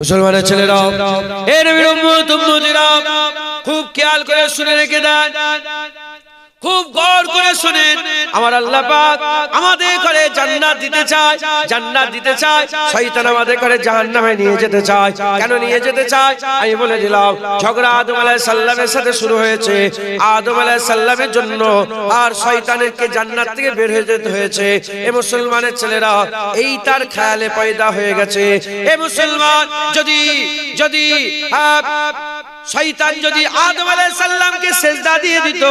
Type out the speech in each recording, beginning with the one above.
মুসলমানের ছেলেরা এর বিরুদ্ধে খুব খেয়াল করে শুনে রেখে দেন, খুব গৌর করে শুনেন। আমার আল্লাহ পাক আমাদের করে জান্নাত দিতে চায়, জান্নাত দিতে চায়। শয়তান আমাদের করে জাহান্নামে নিয়ে যেতে চায়। কেন নিয়ে যেতে চায় আমি বলে দিলাম। ঝগড়া আদম আলাইহিস সালামের সাথে শুরু হয়েছে। আদম আলাইহিস সালামের জন্য আর শয়তানকে জান্নাত থেকে বের হয়ে যেতে হয়েছে। এ মুসলমানের ছেলেরা এই তার খেয়ালে পয়দা হয়ে গেছে। এ মুসলমান যদি যদি শয়তান যদি আদম আলাইহিস সালামকে সিজদা দিয়ে দিত,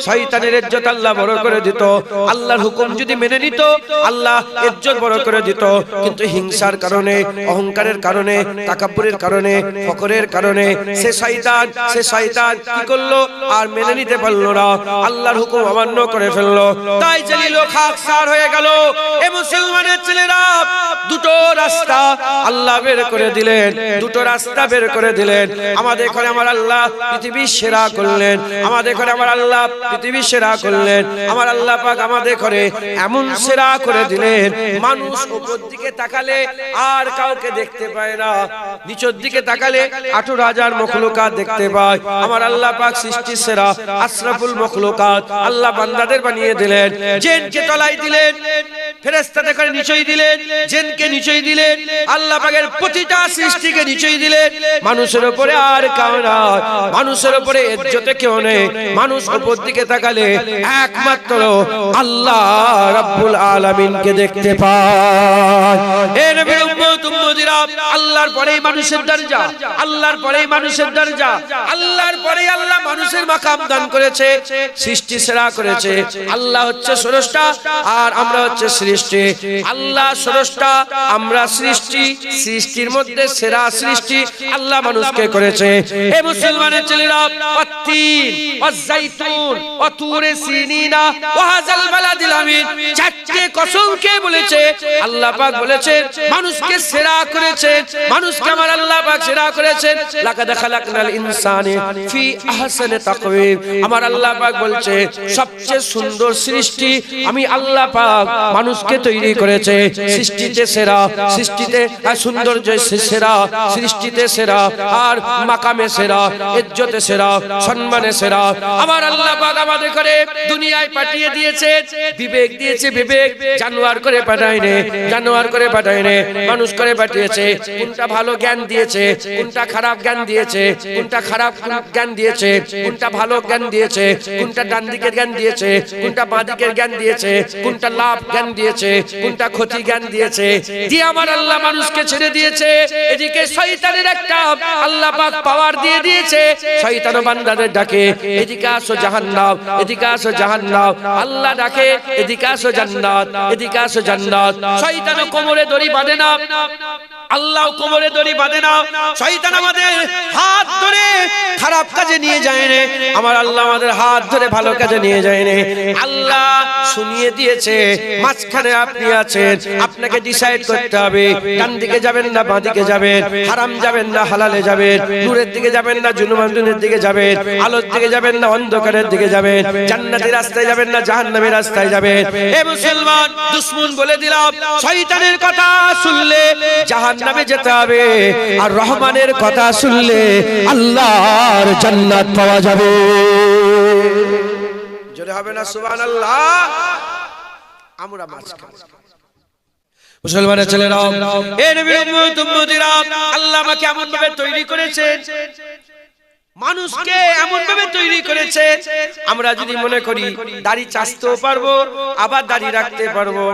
শয়তানের ইজ্জত আল্লাহ বড় করে দিত। আল্লাহর হুকুম যদি মেনে নিত, আল্লাহ ইজ্জত বড় করে দিত। কিন্তু হিংসার কারণে, অহংকারের কারণে, তাকাব্বুরের কারণে, ফখরের কারণে সে শয়তান কি করলো? আর মেনে নিতে পারলো না, আল্লাহর হুকুম অমান্য করে ফেললো। তাই জলিল খাকসার হয়ে গেল। এ মুসলমানের ছেলেরা দুটো রাস্তা আল্লাহ বের করে দিলেন, দুটো রাস্তা বের করে দিলেন। আমাদের ঘরে আমার আল্লাহ পৃথিবীর সেরা করলেন, আমাদের ঘরে আমার আল্লাহ পৃথিবীর সেরা করলেন। আমার আল্লাহ পাক আমাদের ঘরে এমন সেরা করে দিলেন, মানুষ উপর দিকে তাকালে আর কাউকে দেখতে পায় না, নিচের দিকে তাকালে 18,000 মখলুকাত দেখতে পায়। আমার আল্লাহ পাক সৃষ্টির সেরা আশরাফুল মখলুকাত আল্লাহ বান্দাদের বানিয়ে দিলেন। জিনকে তলায় দিলেন, ফেরেশতাদের করে নিচেই দিলেন, জিনকে নিচেই দিলেন, আল্লাহ পাকের প্রতিটা সৃষ্টিকে নিচেই দিলেন। মানুষের উপরে আর কাউ না, মানুষের উপরে ইজ্জতে কেউ নেই। মানুষ উপর দিকে তাকালে একমাত্র আল্লাহ রাব্বুল আলামিনকে দেখতে পায়। এ নবীর উম্মত উম্মতিরা, আল্লাহর পরেই মানুষের দরজা, আল্লাহর পরেই মানুষের দরজা, আল্লাহর পরেই আল্লাহ মানুষের মাকাম দান করেছে, সৃষ্টি সেরা করেছে। আল্লাহ হচ্ছে স্রষ্টা আর আমরা হচ্ছে সৃষ্টি। আল্লাহ স্রষ্টা, আমরা সৃষ্টি, সৃষ্টির মধ্যে সেরা সৃষ্টি আল্লাহ মানুষকে করেছে। এ মুসলমানের ছেলেরা, ওয়াত্তিন ওয়াজ্জাইতুন ওয়া তুরে সিনিনা ওয়া হাযাল বালাদিল আমিন, চারটি কসম কে বলেছে? আল্লাহ পাক বলেছেন মানুষকে সেরা করেছেন, মানুষকে আমার আল্লাহ পাক সেরা করেছেন। লাকাদ খালাকনাল ইনসানা ফি আহসানি তাকওয়িম, আমার আল্লাহ পাক বলছে সবচেয়ে সুন্দর সৃষ্টি আমি আল্লাহ পাক মানুষকে তৈরি করেছে। সৃষ্টিতে সেরা, সৃষ্টিতে সৌন্দর্য সেরা, সৃষ্টিতে সেরা, আর মাকামে সেরা, ইজ্জতে সেরা, সম্মানে সেরা। আমার আল্লাহ পাক আমাদের করে দুনিয়ায় পাঠিয়ে দিয়েছে, বিবেক দিয়েছে, বিবেক জানোয়ার করে পাঠায়নি, জানোয়ার করে পাঠায়নি, মানুষ করে পাঠিয়েছে। কোনটা ভালো জ্ঞান দিয়েছে, কোনটা খারাপ জ্ঞান দিয়েছে, কোনটা খারাপ জ্ঞান দিয়েছে, কোনটা ভালো জ্ঞান দিয়েছে, কোনটা ডান দিকের জ্ঞান দিয়েছে, কোনটা বাঁ দিকের জ্ঞান দিয়েছে, কোনটা লাভ জ্ঞান দিয়েছে, কোনটা ক্ষতি জ্ঞান দিয়েছে, দিয়ে আমার আল্লাহ মানুষকে ছেড়ে দিয়েছে। এদিকে শয়তানের একটা আল্লাহ পাক পাওয়ার দিয়ে দিয়েছে, শয়তান বান্দাদের ডাকে এদিকে আসো জাহান্নাম, এদিকে আসো জাহান্নাম, আল্লাহ ডাকে এদিকে আসো জান্নাত, এদিকে আসো জান্নাত। শয়তান কোমরে দড়ি বাঁধে না, আল্লাহ কোমরে দড়ি বাঁধে না। শয়তান আমাদের হাত ধরে খারাপ কাজে নিয়ে যায় না, আমার আল্লাহ আমাদের হাত ধরে ভালো কাজে নিয়ে যায় না। আল্লাহ শুনিয়ে দিয়েছে মাঝখানে আপনি আছেন, আপনাকে ডিসাইড করতে হবে ডান দিকে যাবেন না বাঁ দিকে যাবেন, হারাম যাবেন না হালালে যাবেন, নূরের দিকে যাবেন না জুলুমানের দিকে যাবেন, আলোর দিকে যাবেন না অন্ধকারের দিকে যাবেন, জান্নাতের রাস্তায় যাবেন না জাহান্নামের রাস্তায় যাবেন। এ মুসলমান, দুশমন বলে দিলাম শয়তানের কথা শুনলে জাহান্নামে যেতে হবে, আর রহমানের কথা শুনলে আল্লাহর জান্নাত পাওয়া যাবে। জোরে হবে না সুবহানাল্লাহ? আমরা মাঝখানে মুসলমানের ছেলেরা, এ নবীর উম্মত উম্মতিরা, আল্লাহ আমাকে এমন ভাবে তৈরি করেছেন, মানুষকে এমন ভাবে তৈরি করেছে, আমরা যদি মনে করি দাড়ি চাচতেও পারবো আবার দাড়ি রাখতে পারবো,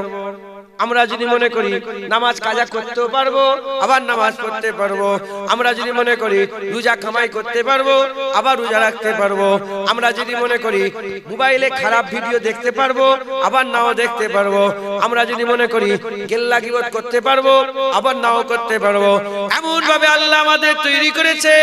আমরা যদি মনে করি নামাজ কাজা করতেও পারবো আবার নামাজ পড়তে পারবো, আমরা যদি মনে করি রোজা কামাই করতে পারবো আবার রোজা রাখতে পারবো, আমরা যদি মনে করি মোবাইলে খারাপ ভিডিও দেখতে পারবো আবার নাও দেখতে পারবো, আমরা যদি মনে করি গেল্লা গীবত করতে পারবো আবার নাও করতে পারবো। এমন ভাবে আল্লাহ আমাদের তৈরি করেছে,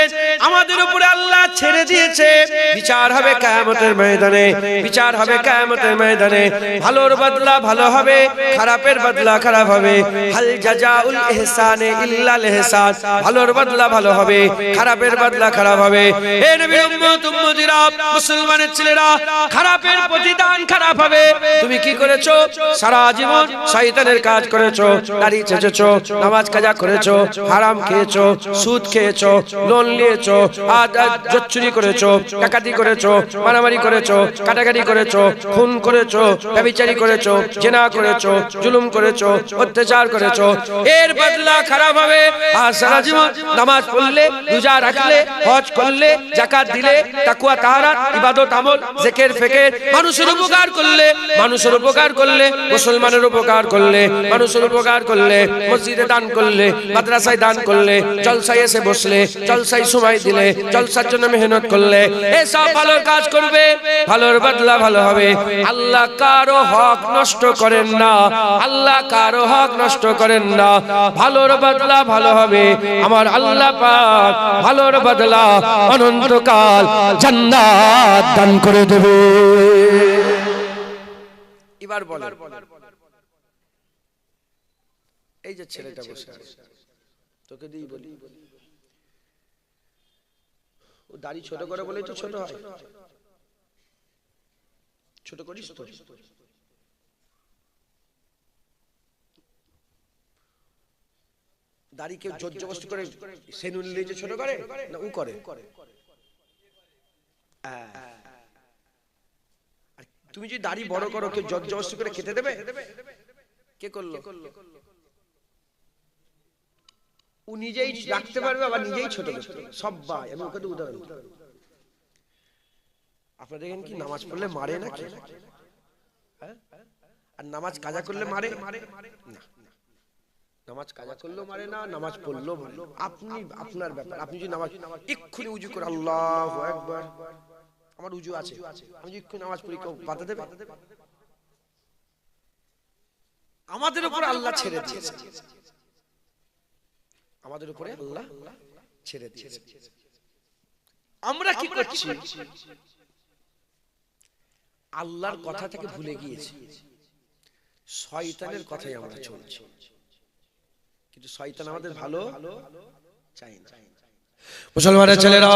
আমাদের উপরে আল্লাহ ছেড়ে দিয়েছে। বিচার হবে কিয়ামতের ময়দানে, বিচার হবে কিয়ামতের ময়দানে। ভালোর বদলা ভালো হবে, খারাপের বদলা খারাপ হবে। হাল জাযাউল ইহসানে ইল্লাল ইহসান, ভালোর বদলা ভালো হবে, খারাপের বদলা খারাপ হবে। হে নবীর উম্মত উম্মতিরা, মুসলমানের ছেলেরা, খারাপের প্রতিদান খারাপ হবে। তুমি কি করেছো? সারা জীবন জীবন শয়তানের কাজ করেছো, দাড়ি চেঁচেছো, নামাজ কাজা করেছো, হারাম খেয়েছো, সুদ খেয়েছো, লোন নিয়েছো, চুরি করেছো, ডাকাতি করেছো, মারামারি করেছো, কাটাকাটি করেছো, খুন করেছো, ব্যভিচারী করেছো, জিনা করেছো, জুলুম করেছো, অত্যাচার করেছো, এর বদলা খারাপ হবে। আর সারা জীবন নামাজ পড়লে, রোজা রাখলে, হজ করলে, যাকাত দিলে, তাকওয়া তাহারাত, ইবাদত আমল, জিকির ফিকির, মানুষের উপকার করলে, মানুষের উপকার করলে, মুসলমানের উপকার করলে, মানুষের উপকার করলে, মসজিদে দান করলে, মাদ্রাসায় দান করলে, জলসায় এসে বসলে, জলসায় সময় দিলে, জলসার জন্য মেহনত করলে, এসব ভালো কাজ করবে, ভালোর বদলা ভালো হবে। আল্লাহ কারো হক নষ্ট করেন না, আল্লাহ কারো হক নষ্ট করেন না, ভালোর বদলা ভালো হবে। আমার আল্লাহ পাক ভালোর বদলা অনন্তকাল জান্নাত দান করে দেবে। এবার বলেন, এই যে ছেলেটা বসে আছে, তোকে দিই বলি, ও দাড়ি ছোট করে বলেই তো ছোট হয়, ছোট করিস তো? দাড়ি কেউ জোর জবরদস্তি করে সেনুন লিয়ে ছোট করে না ও করে? তুমি যদি দাড়ি বড় করো, কেউ জোর জবরদস্তি করে খেতে দেবে? কে করলো? ও নিজেই রাখতে পারবে, আবার নিজেই ছোট করবে। সব ভাই, আমি ওকে তো উদাহরণ। আপনারা দেখেন কি নামাজ পড়লে মারে না? আর নামাজ কাজা করলে মারে না? নামাজ কাজা করলেও মারে না, নামাজ পড়লেও মারে। আপনি আপনার ব্যাপার। আপনি যদি নামাজ এক্ষুনি উজু করে আল্লাহু আকবার, আমার উজু আছে, আমি যদি এক্ষুনি নামাজ পড়ি, কেউ বাধা দেবে? আমাদের উপর আল্লাহ ছেড়ে দিয়েছে, আমাদের উপরে আল্লাহ ছেড়ে দিয়েছে। আমরা কি করছি? আল্লাহর কথা থেকে ভুলে গিয়েছি, শয়তানের কথাই আমরা চলছি। কিন্তু শয়তান আমাদের ভালো চাই না। মুসলমানের ছেলেরা,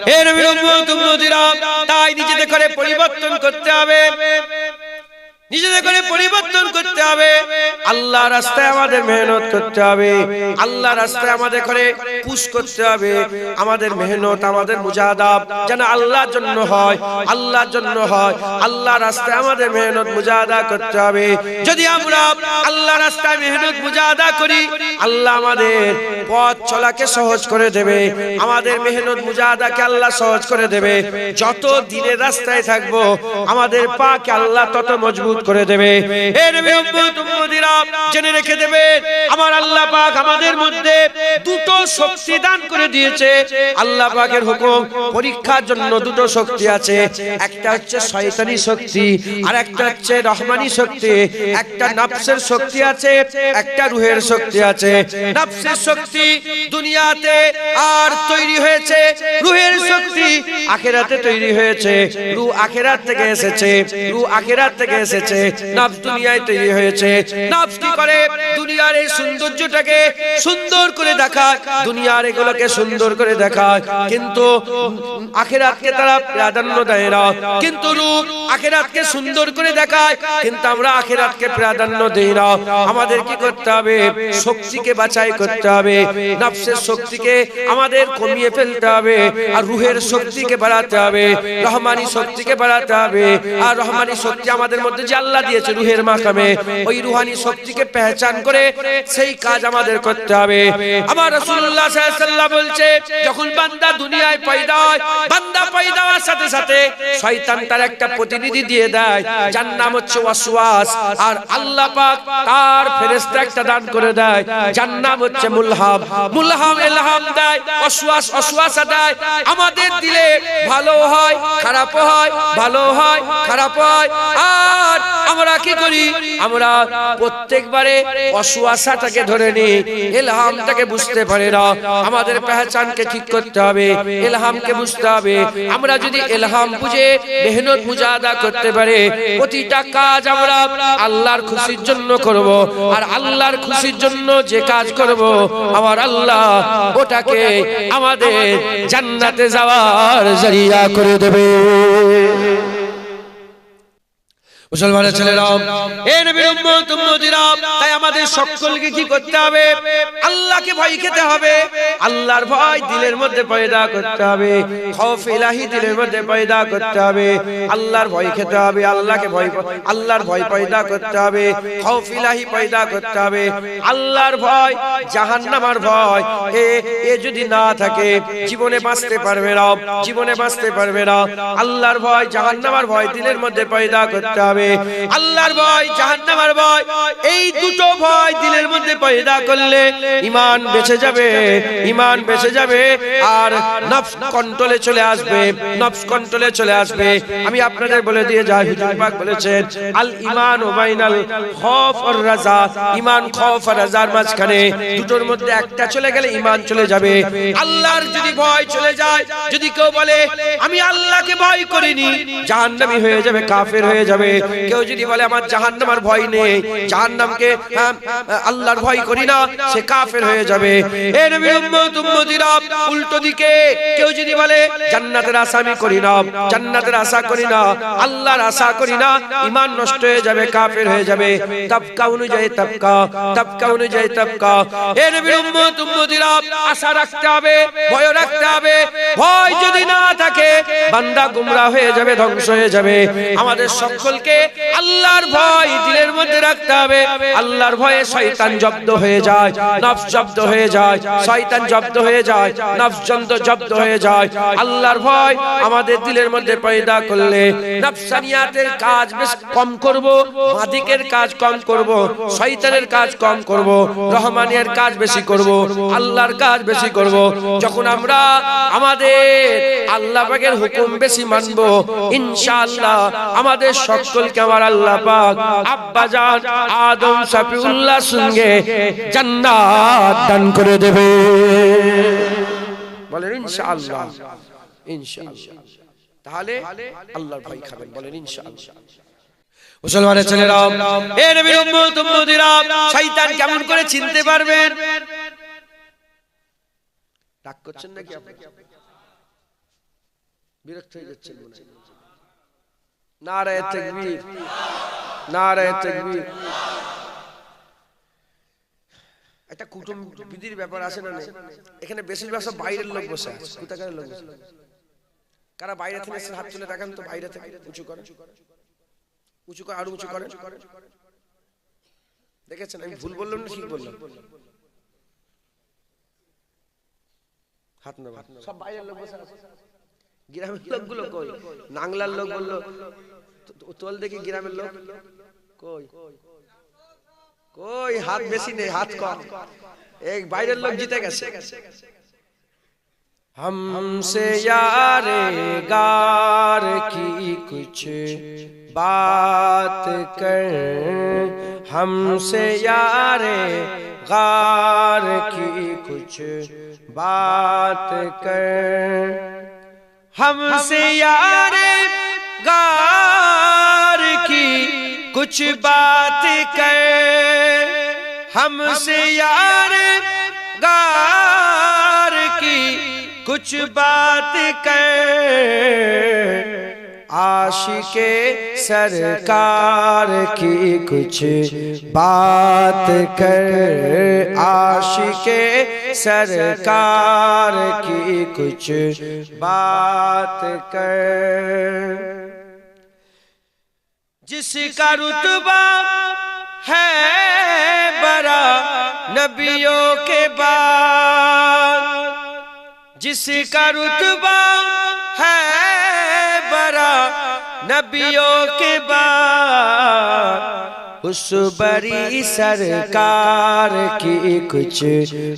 হে নবীর উম্মত উম্মতিরা, তাই নিজেদের করে পরিবর্তন করতে হবে, নিজেদের করে পরিবর্তন করতে হবে। আল্লাহ রাস্তায় আমাদের মেহনত করতে হবে, আল্লাহ রাস্তায় আমাদের করে পুশ করতে হবে। আমাদের মেহনত, আমাদের মুজাহাদা যেন আল্লাহর জন্য হয়, আল্লাহর জন্য হয়। আল্লাহ রাস্তায় আমাদের মেহনত মুজাহাদা করতে হবে। যদি আমরা আল্লাহ রাস্তায় মেহনত মুজাহাদা করি, আল্লাহ আমাদের পথ চলাকে সহজ করে দেবে, আমাদের মেহনত মুজাহাদাকে আল্লাহ সহজ করে দেবে। যত দিনের রাস্তায় থাকবো, আমাদের পাকে আল্লাহ তত মজবুত করে দেবে। হে নবী উম্মত উম্মতিরা, জেনে রেখে দেবে, আমার আল্লাহ পাক আমাদের মধ্যে দুটো শক্তি দান করে দিয়েছে। আল্লাহ পাকের হুকুম, পরীক্ষার জন্য দুটো শক্তি আছে। একটা হচ্ছে শয়তানি শক্তি, আর একটা হচ্ছে রহমানি শক্তি। একটা নফসের শক্তি আছে, একটা রূহের শক্তি আছে। নফসের শক্তি দুনিয়াতে আর তৈরি হয়েছে, রূহের শক্তি আখিরাতে তৈরি হয়েছে। রূহ আখিরাত থেকে এসেছে, রূহ আখিরাত থেকে এসেছে, নফস দুনিয়ায় তৈরি হয়েছে। নফস কি করে? দুনিয়ার এই সৌন্দর্যটাকে সুন্দর করে দেখায়, দুনিয়ার এগুলোকে সুন্দর করে দেখায়, কিন্তু আখিরাতকে তারা প্রাধান্য দেয় না। কিন্তু রূহ আখিরাতকে সুন্দর করে দেখায়, কিন্তু আমরা আখিরাতকে প্রাধান্য দেই না। আমাদের কি করতে হবে? শক্তিকে বাছাই করতে হবে, নফসের শক্তিকে আমাদের কমিয়ে ফেলতে হবে, আর রূহের শক্তিকে বাড়াতে হবে, রহমানি শক্তিকে বাড়াতে হবে। আর রহমানি শক্তি আমাদের মধ্যে যে আল্লাহ দিয়েছে রূহের মাকামে, ওই রূহানি শক্তিকে পেহচান করে সেই কাজ আমাদের করতে হবে। আমার রাসূলুল্লাহ সাল্লাল্লাহু আলাইহি ওয়াসাল্লাম বলছে, যখন বান্দা দুনিয়ায় পয়দা হয়, বান্দা পয়দা হওয়ার সাথে সাথে শয়তান তার একটা প্রতিনিধি দিয়ে দেয়, যার নাম হচ্ছে ওয়াসওয়াস। আর আল্লাহ পাক তার ফেরেশতা একটা দান করে দেয়, যার নাম হচ্ছে মুলহাম। মুলহাম ইলহাম দেয়, ওয়াসওয়াস ওয়াসওয়াসা দেয়। আমাদের দিলে ভালো হয়, খারাপ হয়, ভালো হয়, খারাপ হয়। আর আমরা কি করি? আমরা প্রত্যেকবারে ওয়াসওয়াসাটাকে ধরে নিই, ইলহামটাকে বুঝতে পারি না। আমাদের পেহচানকে ঠিক করতে হবে, ইলহামকে বুঝতে হবে। আমরা যদি ইলহাম বুঝে মেহনত মুজাহাদা করতে পারি, প্রতিটা কাজ আমরা আল্লাহর খুশির জন্য করব। আর আল্লাহর খুশির জন্য যে কাজ করব, আমার আল্লাহ ওটাকে আমাদের জান্নাতে যাওয়ার জরিয়া করে দেবে। মুসলমানের ছেলেরা, এ নবীর উম্মত উম্মতিরা, তাই আমাদের সকলকে কি করতে হবে? আল্লাহকে ভয় খেতে হবে, আল্লাহর ভয় দিলের মধ্যে পয়দা করতে হবে, খৌফ ইলাহি দিলের মধ্যে পয়দা করতে হবে, আল্লাহর ভয় খেতে হবে, আল্লাহকে ভয়, আল্লাহর ভয় পয়দা করতে হবে, খৌফ ইলাহি পয়দা করতে হবে, আল্লাহর ভয়, জাহান্নামের ভয়, এ যদি না থাকে জীবনে বাঁচতে পারবে না, জীবনে বাঁচতে পারবে না। আল্লাহর ভয়, জাহান্নামের ভয় দিলের মধ্যে পয়দা করতে হবে। আল্লাহর ভয়, জাহান্নামের ভয়, এই দুটো ভয় দিলের মধ্যে পয়দা করলে ঈমান বেঁচে যাবে, ঈমান বেঁচে যাবে, আর নফস কন্ট্রোলে চলে আসবে, নফস কন্ট্রোলে চলে আসবে। আমি আপনাদের বলে দিয়ে যাই, হুজুর পাক বলেছেন আল ঈমান ওয়া বাইনাল খৌফ ওয়ার রাজা, ঈমান খৌফ আর রাজার মাঝখানে দুটোর মধ্যে একটা চলে গেলে ঈমান চলে যাবে। আল্লাহর যদি ভয় চলে যায়, যদি কেউ বলে আমি আল্লাহকে ভয় করিনি, জাহান্নামী হয়ে যাবে, কাফের হয়ে যাবে। কেউ যদি বলে আমার জাহান্নামের ভয় নেই, জাহান্নামকে আল্লাহর ভয় করি না, সে কাফের হয়ে যাবে। এ নবীর উম্মত উম্মতিরা, উল্টো দিকে কেউ যদি বলে জান্নাতের আশা আমি করি না, জান্নাতের আশা করি না, আল্লাহর আশা করি না, ঈমান নষ্ট হয়ে যাবে, কাফের হয়ে যাবে। তবকা অনুযায়ী তবকা, তবকা অনুযায়ী তবকা। এ নবীর উম্মত উম্মতিরা, আশা রাখতে হবে, ভয় রাখতে হবে। ভয় যদি না থাকে বান্দা গুমরাহ হয়ে যাবে, ধ্বংস হয়ে যাবে। আমাদের সকলকে আল্লাহর ভয় দিলের মধ্যে রাখতে হবে। আল্লাহর ভয়ে শয়তান জব্দ হয়ে যায়, নফস জব্দ হয়ে যায়, শয়তান জব্দ হয়ে যায়, নফস জব্দ হয়ে যায়। আল্লাহর ভয় আমাদের দিলের মধ্যে পয়দা করলে নফসানিয়াতের কাজ বেশ কম করব, মাদিকের কাজ কম করব, শয়তানের কাজ কম করব, রহমানিয়ার কাজ বেশি করব, আল্লাহর কাজ বেশি করব। যখন আমরা আমাদের আল্লাহ পাকের হুকুম বেশি মানব, ইনশাআল্লাহ আমাদের সকলকে আমার আল্লাহ পাক আব্বা জান আদম শফিউল্লাহ সঙ্গে জান্নাত দান করে দেবে। বলেন ইনশাআল্লাহ, ইনশাআল্লাহ। তাহলে আল্লাহর ভয় খাবেন, বলেন ইনশাআল্লাহ। মুসলমানের ছেলেরা, এ নবীর উম্মত উম্মতিরা, শয়তান কেমন করে চিনতে পারবেন? রাগ করছেন নাকি আপনি? বিরক্ত হয়ে যাচ্ছেন মনে হয়? নারায়ে তাকবীর, নারায়ে তাকবীর। একটা কুটুম্বিদির ব্যাপার আছে না? এখানে বেশিরভাগ সব বাইরের লোক বসে আছে। কোথাকার লোক? কারা বাইরে থেকে হাত তুলে দেখান তো, বাইরে থেকে উঁচু করে, উঁচু করে, আরো উঁচু করে। দেখেছেন আমি ভুল বললাম না ঠিক বললাম? হাত না, সব বাইরের লোক বসে আছে। গ্রামের লোকগুলো কই? নাংলার লোক বললো তোল দেখি, গ্রামের লোক কই? কই হাত বেশি নেই, হাত কম। এক বাইরের লোক জিতে গেছে। हमसे यारे गार की कुछ बात कर, हमसे यारे गार की कुछ बात कर, हमसे यारे गार की कुछ बात कर, हमसे यारे गार की कुछ बात कर, आशिके सरकार की कुछ बात कर, आशिके सरकार की कुछ बात कर। जिसका रुतबा है बड़ा नबियों के बाद, जिसका रुतबा है बड़ा नबियों के बाद, उस बड़ी सरकार की कुछ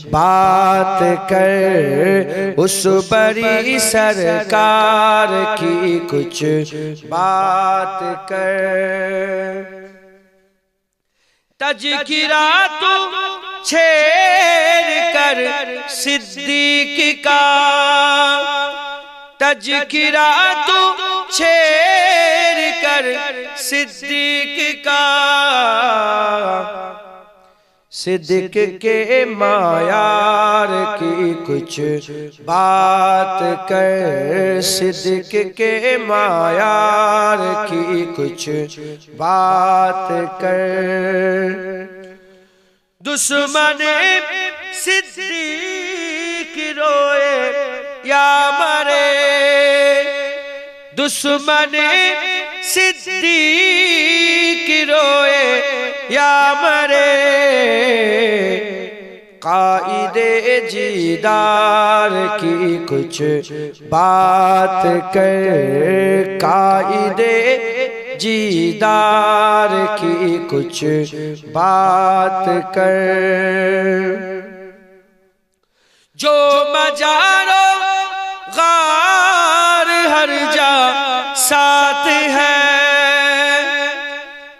बात कर, उस बड़ी सरकार की कुछ बात कर। तज़किरा तो छेड़ कर सिद्दीक का, तज़किरा तो छेड़ कर सिद्दीक का, सिद्दीक के मायार की कुछ बात कर, सिद्दीक के मायार की कुछ बात कर। दुश्मन सिद्दीक रोए या मरे, दुश्मन सिद्दीक रोए या मरे, कायदे जीदार की कुछ बात कर, कायदे जीदार की कुछ बात कर। जो मजारो गार हर जा साथ है,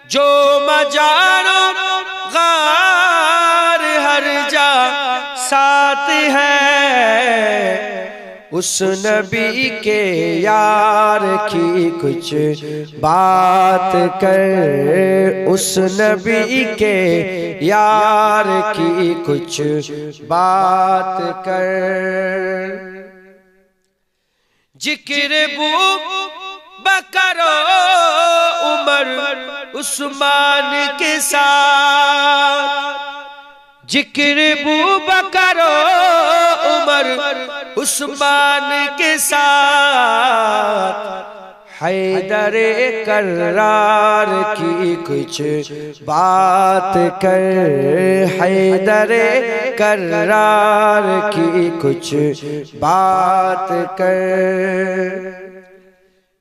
जो मजारो गार हर जा साथ है, उस नबी के यार की कुछ बात कर, उस नबी के यार की कुछ बात कर। जिक्र बू बकर उमर उस्मान के साथ, जिक्र बू बकर उमर उस्मान के साथ, हैदरे कर्रार की कुछ बात कर, हैदरे कर्रार की कुछ बात कर।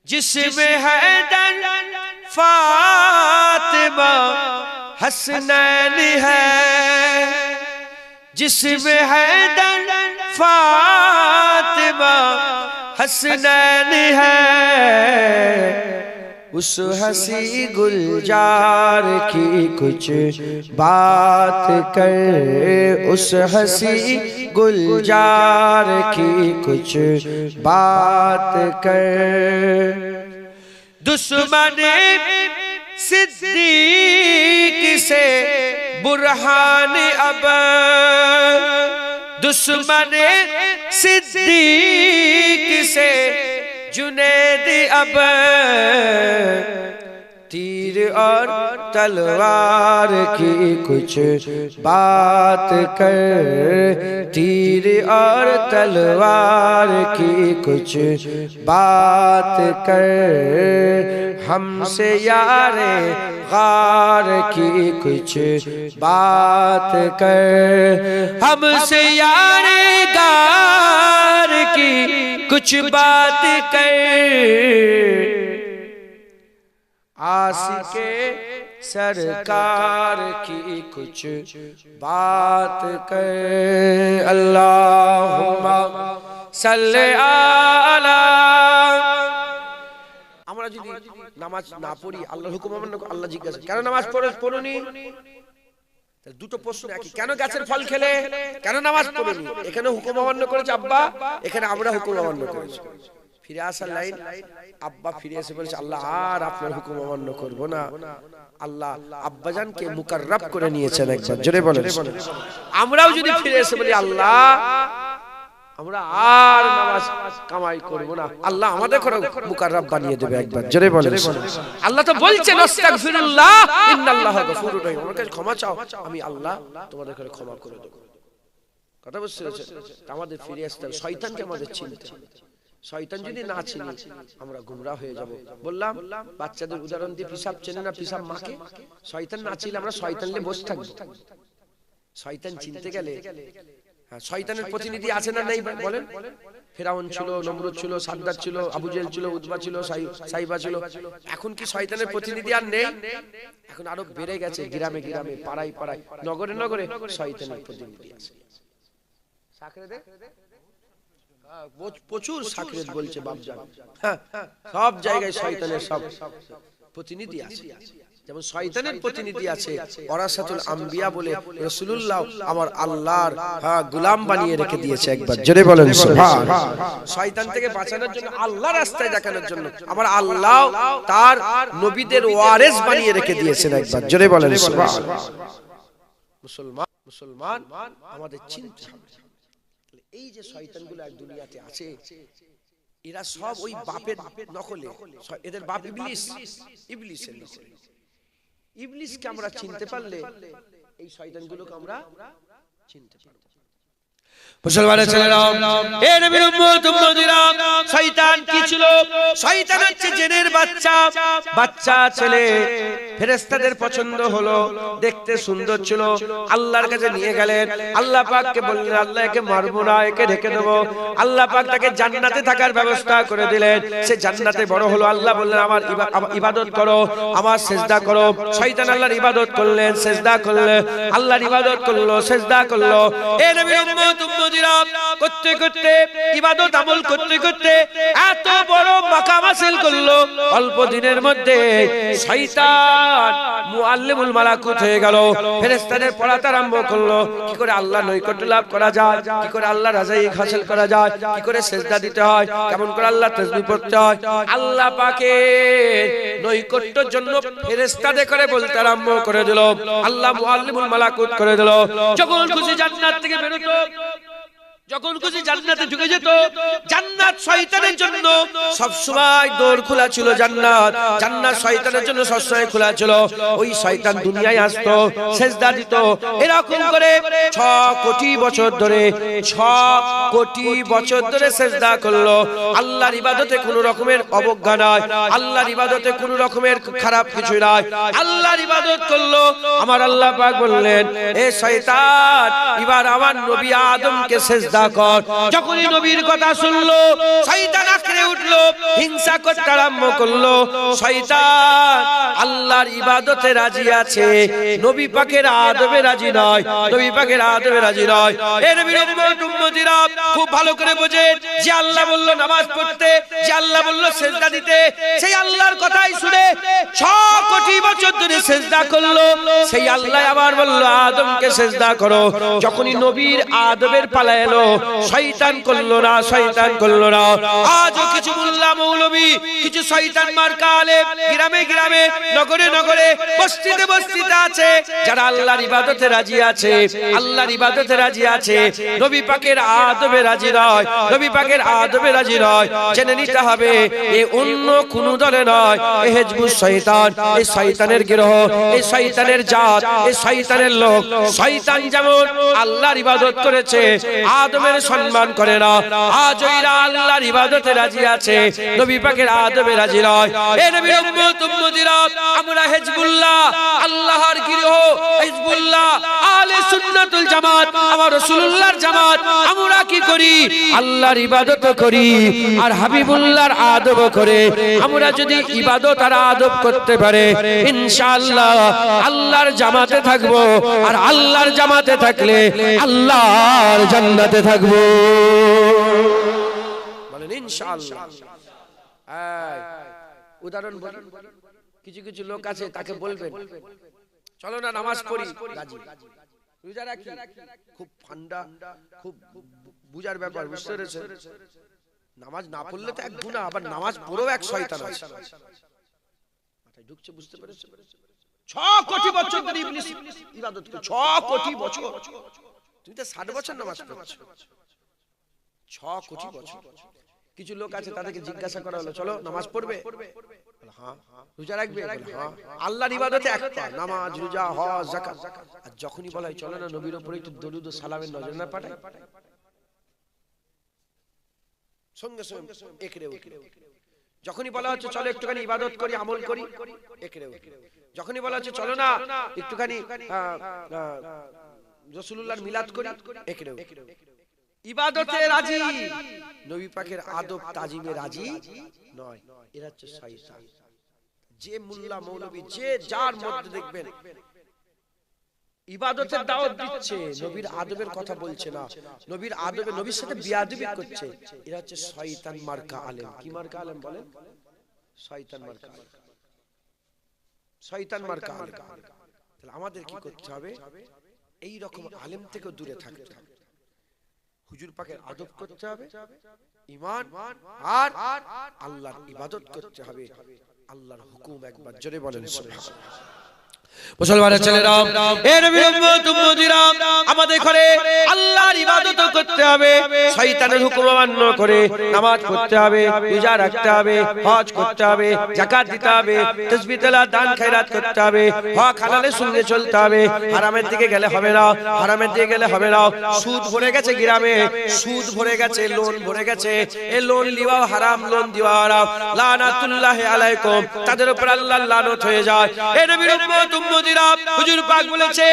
जिसमें हैदर फातिमा हसनैन है, जिसमें हैदर फातिमा हसनैन है, उस हसी गुलजार की कुछ बात कर, उस हसी गुलजार की कुछ बात कर। दुश्मन सिद्दीक से बुरहान अब, दुश्मन सिद्दीक से जुनैद अब, तीर और तलवार की कुछ बात कर, तीर और तलवार की कुछ बात कर। हमसे यारे गार की कुछ बात कर, हमसे यारे गार की कुछ बात कर। आशिके सरकार की कुछ बात कर। अल्लाहुम्मा सल्ले आला। আমরা যদি নামাজ না পড়ি, আল্লাহর হুকুম অমান্য, আল্লাহ জিজ্ঞাসা কেন নামাজ পড়োনি? দুটো প্রশ্ন একই, কেন গাছের ফল খেলে, কেন নামাজ পড়োনি? এখানে হুকুম অমান্য করেছে আব্বা, এখানে আমরা হুকুম অমান্য করেছি। ফিরে আসার লাইন, আব্বা ফিরে এসে বলেছে আল্লাহ আর আপনার হুকুম অমান্য করব না। আল্লাহ আব্বাজানকে মুকাররাব করে নিয়েছেন একবার, জোরে বলেন। আমরাও যদি ফিরে এসে বলি আল্লাহ আমরা আর নামাজ কামাই করব না, আল্লাহ আমাদের করে মুকাররাব বানিয়ে দেবে একবার, জোরে বলেন। আল্লাহ তো বলছেন আস্তাগফিরুল্লাহ ইন্নাল্লাহা গফুরুর রহিম, আমার কাছে ক্ষমা চাও, আমি আল্লাহ তোমাদের করে ক্ষমা করে দেব। কথা বুঝতে পেরেছেন? আমাদের ফিরে আসতে হবে, শয়তানকে আমাদের চিনতে হবে। শয়তান যদি না চিনি আমরা গুমরাহ হয়ে যাব। বললাম বাচ্চাদের উদাহরণ দিয়ে, পিসাব চেনে না পিসাব মাকে, শয়তান না চিনলে আমরা শয়তান নিয়ে বসে থাকবো। শয়তান চিনতে গেলে, হ্যাঁ শয়তানের প্রতিনিধি আছে না নেই বলেন? ফেরাউন ছিল, নমরুদ ছিল, সাদ্দাত ছিল, আবু জেহেল ছিল, উতবা ছিল, সাইবা ছিল। এখন কি শয়তানের প্রতিনিধি আর নেই? এখন আরো বেড়ে গেছে, গ্রামে গ্রামে, পাড়ায় পাড়ায়, নগরে নগরে শয়তানের প্রতিনিধি আছে। প্রচুর সাকরেত বলছে বাপজান, সব জায়গায় শয়তানের সব প্রতিনিধি আছে। যেমন শয়তানের প্রতিনিধি আছে ওয়ারাসাতুল আম্বিয়া বলে, রাসূলুল্লাহ আমার আল্লাহর গোলাম বানিয়ে রেখে দিয়েছে একবার, জোরে বলেন সুবহানাল্লাহ। শয়তান থেকে বাঁচানোর জন্য, আল্লাহর রাস্তায় দেখানোর জন্য আমার আল্লাহ তার নবীদের ওয়ারিস বানিয়ে রেখে দিয়েছেন একবার, জোরে বলেন সুবহানাল্লাহ। মুসলমান মুসলমান আমাদের চিন্তা হবে। এই যে শয়তানগুলো এক দুনিয়াতে আছে, এরা সব ওই বাপের নকলে, এদের বাপ ইবলিস, ইবলিসের নকলে। ইবলিসকে আমরা চিনতে পারলে এই শয়তানগুলোকে আমরা চিনতে পারবো। মুসলমানের ছেলেরা, এ নবীর উম্মত উম্মতিরা, শয়তান কি ছিল? শয়তান হচ্ছে জিনের বাচ্চা, বাচ্চা ছেলে। ফেরেশতাদের পছন্দ হলো, দেখতে সুন্দর ছিল, আল্লাহর কাছে নিয়ে গেলেন। আল্লাহ পাককে বললেন, আল্লাহ একে মারবো না, একে ঢেকে দেবো। আল্লাহ পাক তাকে জান্নাতে থাকার ব্যবস্থা করে দিলেন। সে জান্নাতে বড় হলো। আল্লাহ বললেন, আমার ইবাদত করো, আমার সিজদা করো। শয়তান আল্লাহর ইবাদত করলেন, সিজদা করলেন, আল্লাহর ইবাদত করলো, সিজদা করলো। এ নবীর উম্মত উম্মতিরা, করতে করতে ইবাদত আমল করতে করতে এত বড় মাকাম হাসিল করলো, অল্প দিনের মধ্যে শয়তান মুআল্লিমুল মালাকুত হয়ে গেল। ফেরেশতাদের পড়াতে আরম্ভ করলো, কি করে আল্লাহ নৈকট্য লাভ করা যায়, কি করে আল্লাহ রাজাই হাসিল করা যায়, কি করে সিজদা দিতে হয়, কেমন করে আল্লাহ তাসবিহ পড়তে হয়। আল্লাহ পাকের নৈকট্যের জন্য ফেরেশতাদের করে বলতে আরম্ভ করে দিল। আল্লাহ মুআল্লিমুল মালাকুত করে দিল। যখন খুশি জান্নাত থেকে বেরোতো, যখন খুশি জান্নাতে ঢুকে যেত। জান্নাত শয়তানের জন্য সব সময় দৌড় খোলা ছিল। জান্নাত, জান্নাত শয়তানের জন্য সব সময় খোলা ছিল। ওই শয়তান দুনিয়ায় আসতো, সিজদা দিত। এরকম করে 6 কোটি বছর ধরে, 6 কোটি বছর ধরে সিজদা করলো। আল্লাহর ইবাদতে কোনো রকমের অবজ্ঞা নাই, আল্লাহর ইবাদতে কোনো রকমের খারাপ কিছু নাই, আল্লাহর ইবাদত করলো। আমার আল্লাহ পাক বললেন, এ শয়তান, এবার আমার নবী আদমকে সিজদা কর। যখনই নবীর কথা শুনলো, শয়তান আঁকড়ে উঠলো, হিংসা করতে আরম্ভ করলো। শয়তান আল্লাহর ইবাদতে রাজি আছে, নবী পাকের আদবে রাজি নয়, নবী পাকের আদবে রাজি নয়। এ নবীর উম্মত উম্মতিরা, খুব ভালো করে বোঝেন, যে আল্লাহ বলল নামাজ পড়তে, যে আল্লাহ বলল সিজদা দিতে, সেই আল্লাহর কথাই শুনে 6 কোটি বছর ধরে সিজদা করলো। সেই আল্লাহ আবার বলল আদমকে সিজদা করো। যখনই নবীর আদবের পালা এলো, শয়তান করলো না, শয়তান করলো না। আজও কিছু মোল্লা মৌলবী, কিছু শয়তান মার্কা আলেম গ্রামে গ্রামে, নগরে নগরে, বস্তিতে বস্তিতে আছে, যারা আল্লাহর ইবাদতে রাজি আছে, আল্লাহর ইবাদতে রাজি আছে, নবী পাকের আদবে রাজি নয়, নবী পাকের আদবে রাজি নয়। জেনে নিতে হবে, এ অন্য কোন দলে নয়, এ হিজবুস শয়তান, এই শয়তানের গিরহ, এই শয়তানের জাত, এই শয়তানের লোক। শয়তান যেমন আল্লাহর ইবাদত করেছে, আদমের সম্মান করে না। আজ এরা আল্লাহর ইবাদতে রাজি আছে, নবী পাকের আদবে রাজি নয়। এ নবীর উম্মত উম্মতিরা, আমরা হিজবুল্লাহ, আল্লাহর গিরহ, হিজবুল্লাহ, আহলে সুন্নাতুল জামাত, আমার রাসূলুল্লাহর জামাত। আমরা কি করি? আল্লাহর ইবাদত করি আর হাবিবুল্লাহর আদব করে। আমরা যদি ইবাদত আর আদব করতে পারে, ইনশাআল্লাহ আল্লাহর জামাতে থাকবো। আর আল্লাহর জামাতে থাকলে আল্লাহর জান্নাতে থাকবো। বলেন ইনশাআল্লাহ। উদাহরণ বলি, কিছু কিছু লোক আছে, তাকে বলবেন চলো না নামাজ পড়ি, রাজি। রোজা রাখি, খুব ঠান্ডা, খুব বুঝার ব্যাপার, বুঝতে পেরেছেন? নামাজ না পড়লে তো এক গুনাহ, আবার নামাজ পড়েও এক শয়তান আছে। মাথায় ঢুকছে, বুঝতে পেরেছেন? 6 কোটি বছর ধরে ইবলিস ইবাদত করে, 6 কোটি বছর। তুমি তো 60 বছর নামাজ পড়ছো, 6 কোটি বছর। কিছু লোক আছে, তাদেরকে জিজ্ঞাসা করা হলো চলো নামাজ পড়বে, হ্যাঁ। রোজা রাখবে, হ্যাঁ। আল্লাহর ইবাদতে একটা, নামাজ, রোজা, হজ, যাকাত। আর যখনই বলা হয় চলো না নবীর উপরে একটু দরুদ ও সালামের নজর না পাঠাই, সঙ্গে সঙ্গে একরে উঠে। যখনই বলা হচ্ছে চলো একটুখানি ইবাদত করি, আমল করি, একরে উঠে। যখনই বলা হচ্ছে চলো না একটুখানি রাসূলুল্লাহর মিলাদ করি, একরে উঠে। ইবাদতে রাজি, নবী পাকের আদব তাজিমে রাজি নয়। এরা হচ্ছে শয়তান। যে মোল্লা মৌলবী, যে যার মধ্যে দেখবেন ইবাদতের দাওয়াত দিচ্ছে, নবীর আদবের কথা বলছে না, নবীর আদবে নবীর সাথে বিয়াদবি করছে, এরা হচ্ছে শয়তান মার্কা আলেম। কি মার্কা আলেম বলেন? শয়তান মার্কা আলেম, শয়তান মার্কা আলেম। তাহলে আমাদের কি করতে হবে? এই রকম আলেম থেকে দূরে থাকতে হবে, হুজুর পাকের আদব করতে হবে, ঈমান আর আল্লাহর ইবাদত করতে হবে। আল্লাহর হুকুম একবার জোরে বলেন সুবহানাল্লাহ। মুসলমানের ছেলেরা, এ নবীর উম্মত উম্মতিরা, আমাদের ঘরে আল্লাহর ইবাদত করতে হবে, শয়তানের হুকুম অমান্য করে নামাজ পড়তে হবে, রোজা রাখতে হবে, হজ করতে হবে, যাকাত দিতে হবে, তাসবিহ তেলাওয়াত দান খয়রাত করতে হবে, হক হালালের সঙ্গে চলতে হবে, হারামের দিকে গেলে হবে না, হারামের দিকে গেলে হবে না। সুদ ভরে গেছে গ্রামে, সুদ ভরে গেছে, লোন ভরে গেছে, এই লোন লিওয়া হারাম, লোন দেওয়া হারাম, লানাতুল্লাহি আলাইকুম, তাদের উপর আল্লাহর লানত হয়ে যায়। এ নবীর উম্মত উম্মতিরা, হুজুর পাক বলেছে,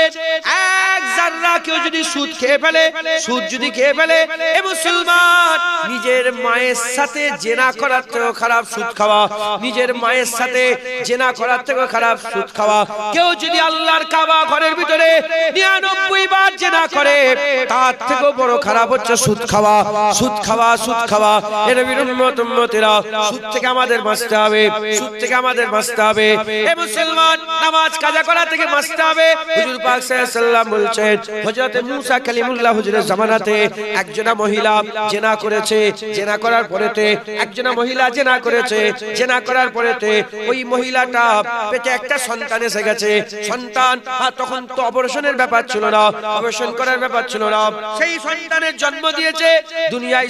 এক জাররা কেউ যদি সুদ খেয়ে ফেলে, সুদ যদি খেয়ে ফেলে, এ মুসলমান নিজের মায়ের সাথে জেনা করার থেকেও খারাপ সুদ খাওয়া, নিজের মায়ের সাথে জেনা করার থেকেও খারাপ সুদ খাওয়া। কেউ যদি আল্লাহর কাবা ঘরের ভিতরে 99 বার জেনা করে, তার থেকেও বড় খারাপ হচ্ছে সুদ খাওয়া, সুদ খাওয়া, সুদ খাওয়া। এ নবীর উম্মত উম্মতিরা, সুদ থেকে আমাদের বাঁচতে হবে, সুদ থেকে আমাদের বাঁচতে হবে। এ মুসলমান নামাজ কাজা করা থেকে বাঁচতে হবে। হুজুর পাক সাল্লাল্লাহু আলাইহি ওয়াসাল্লাম বলছেন, হযরত মূসা কালিমুল্লাহ হুজুরের জামানাতে একজনা মহিলা জেনা করেছে, জেনা করার পরেতে একজনা মহিলা জেনা করেছে, জেনা করার পরেতে ওই মহিলাটা পেটে একটা সন্তান এসে গেছে, সন্তান তখন তো অপারেশনের ব্যাপার ছিল না, অপারেশন করার ব্যাপার ছিল না, সেই সন্তানের জন্ম দিয়েছে। দুনিয়ায়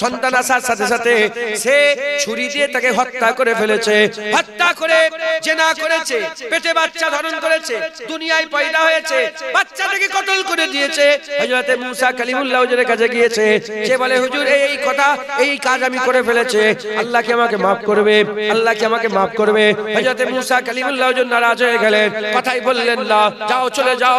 সন্তান আসার সাথে সাথে সে ছুরি দিয়ে তাকে হত্যা করে ফেলেছে, হত্যা করে জেনা করেছে, পেটে বাচ্চা ধারণ করেছে, দুনিয়ায় পয়দা হয়েছে, বাচ্চাটাকে কতল করে দিয়েছে। হযরত মূসা কালিমুল্লাহ হুজুরের কাছে গিয়েছে, সে বলে, হুজুর এই কথা, এই কাজ আমি করে ফেলেছে, আল্লাহ কি আমাকে maaf করবে, আল্লাহ কি আমাকে maaf করবে? হযরত মূসা কালিমুল্লাহ হুজুর নারাজ হয়ে গেলেন, কথাই বললেন না, যাও চলে যাও,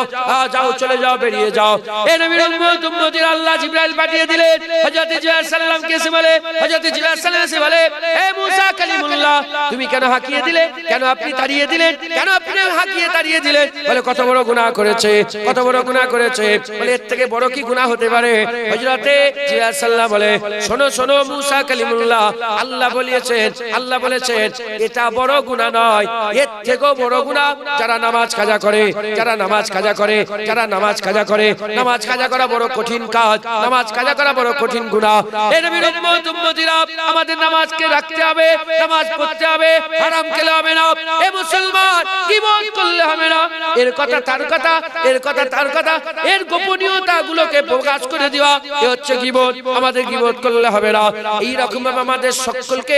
যাও চলে যাও, বেরিয়ে যাও। এ নবীর উম্মত উম্মতির আল্লাহ জিবরাইল পাঠিয়ে দিলেন। হযরত জিবরাইল সাল্লামকে এসে বলে, হযরত জিবরাইল সাল্লাম এসে বলে, এ মূসা কালিমুল্লাহ, তুমি কেন হাঁকিয়ে দিলে, কেন আপনি তাড়িয়ে দিলেন, কেন আপনি হাঁকিয়ে তাড়িয়ে দিলেন? বলে, কত বড় গুনাহ করেছে, কত বড় গুনাহ করেছে। বলে, এর থেকে বড় কি গুনাহ হতে পারে? হযরত জিবরাইল সাল্লাম বলে, শোনো শোনো মূসা কালিমুল্লাহ, আল্লাহ বলেছেন, আল্লাহ বলেছেন এটা বড় গুনাহ নয়, এর থেকেও বড় গুনাহ যারা নামাজ কাজা করে, যারা নামাজ কাজা করে, যারা নামাজ কাজা করে। নামাজ কাজা করা বড় কঠিন কাজ, নামাজ কাজা করা বড় কঠিন গুনাহ। এ নবীর উম্মত উম্মতিরা, আমাদের নামাজকে রাখতে হবে, নামাজ পড়তে হবে, হারাম খেলে হবে না। এ মুসলমান, গীবত করলে হবে না, এর কথা তার কথা, এর কথা তার কথা, এর গোপনীয়তা গুলোকে প্রকাশ করে দেওয়া, এ হচ্ছে গীবত। আমাদের গীবত করলে হবে না। এই রকম ভাবে আমাদের সকলকে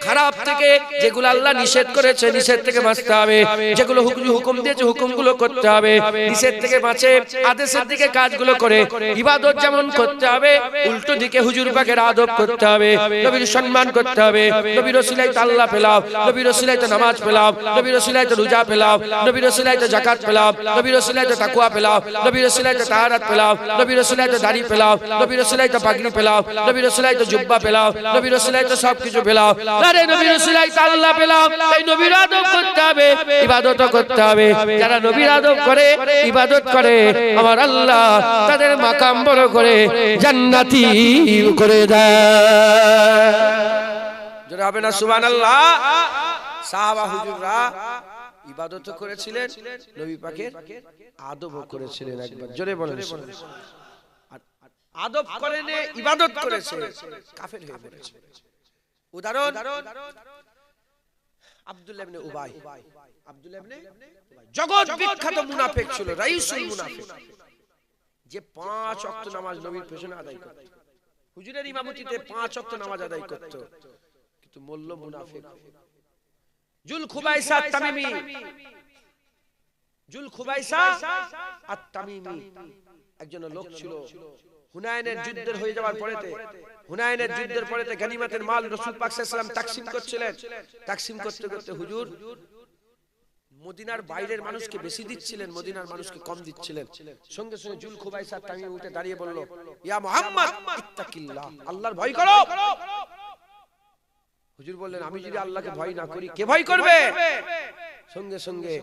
খারাপ থেকে, যেগুলো আল্লাহ নিষেধ করেছে, নিষেধ থেকে বাঁচতে হবে, যেগুলো হুকুম দিয়েছে হুকুমগুলো করতে হবে, নিষেধ থেকে বাঁচে আদেশের দিকে কাজগুলো করে ইবাদত যেমন করতে হবে, উল্টো দিকে হুজুর পাকের আদব করতে হবে, নবীর সম্মান করতে হবে। নবীর ওসিলায় তো আল্লাহ পেলাম, নবীর ওসিলায় তো নামাজ পেলাম, নবীর ওসিলায় তো রোজা পেলাম, নবীর ওসিলায় তো যাকাত পেলাম, নবীর ওসিলায় তো তাকওয়া পেলাম, নবীর ওসিলায় তো তাহারাত পেলাম, নবীর ওসিলায় তো দাড়ি পেলাম, নবীর ওসিলায় তো পাগড়ি পেলাম, নবীর ওসিলায় তো জুব্বা পেলাম, নবীর ওসিলায় তো সবকিছু পেলাম। আরে নবীর ওসিলায় তো আল্লাহ পেলাম, তাই নবীর আদব করতে হবে, ইবাদত করতে হবে। যারা নবীর আদব করে, ইবাদত করে, আমার আল্লাহ তাদের মাকাম বড় করে জান্নাতি করে দেয়। জোরে হবে না সুবহানাল্লাহ? সাহাবা হুজুররা ইবাদত করেছিলেন, নবী পাকের আদবও করেছিলেন। একবার জোরে বলেন। আর আদব করেন, ইবাদত করেছে, কাফের হয়ে পড়েছে। উদাহরণ, আব্দুল্লাহ ইবনে উবাই, আব্দুল্লাহ ইবনে উবাই জগৎ বিখ্যাত মুনাফিক ছিল, রাইসুল মুনাফিক, যে 5 ওয়াক্ত নামাজ নবীর পেছনে আদায় করত, হুজুরের ইমামতিতে 5 ওয়াক্ত নামাজ আদায় করত, কিন্তু মল্ল মুনাফিক। জুল খুবাইসা আত-তামিমি, জুল খুবাইসা আত-তামিমি একজন লোক ছিল। হুনাইনের যুদ্ধের হয়ে যাওয়ার পরেতে, হুনাইনের যুদ্ধের পরেতে গনিমতের মাল রাসূল পাক সাল্লাল্লাহু আলাইহি ওয়াসাল্লাম তাকসীম করছিলেন। তাকসীম করতে করতে হুজুর মদিনার বাইরের মানুষকে বেশি দিচ্ছিলেন, মদিনার মানুষকে কম দিচ্ছিলেন। সঙ্গে সঙ্গে জুল খুবাইসা তামিমি উঠে দাঁড়িয়ে বলল, ইয়া মুহাম্মদ ইত্তাকিল্লাহ, আল্লাহর ভয় করো। হুজুর বললেন, আমি যদি আল্লাহকে ভয় না করি, কে ভয় করবে? সঙ্গে সঙ্গে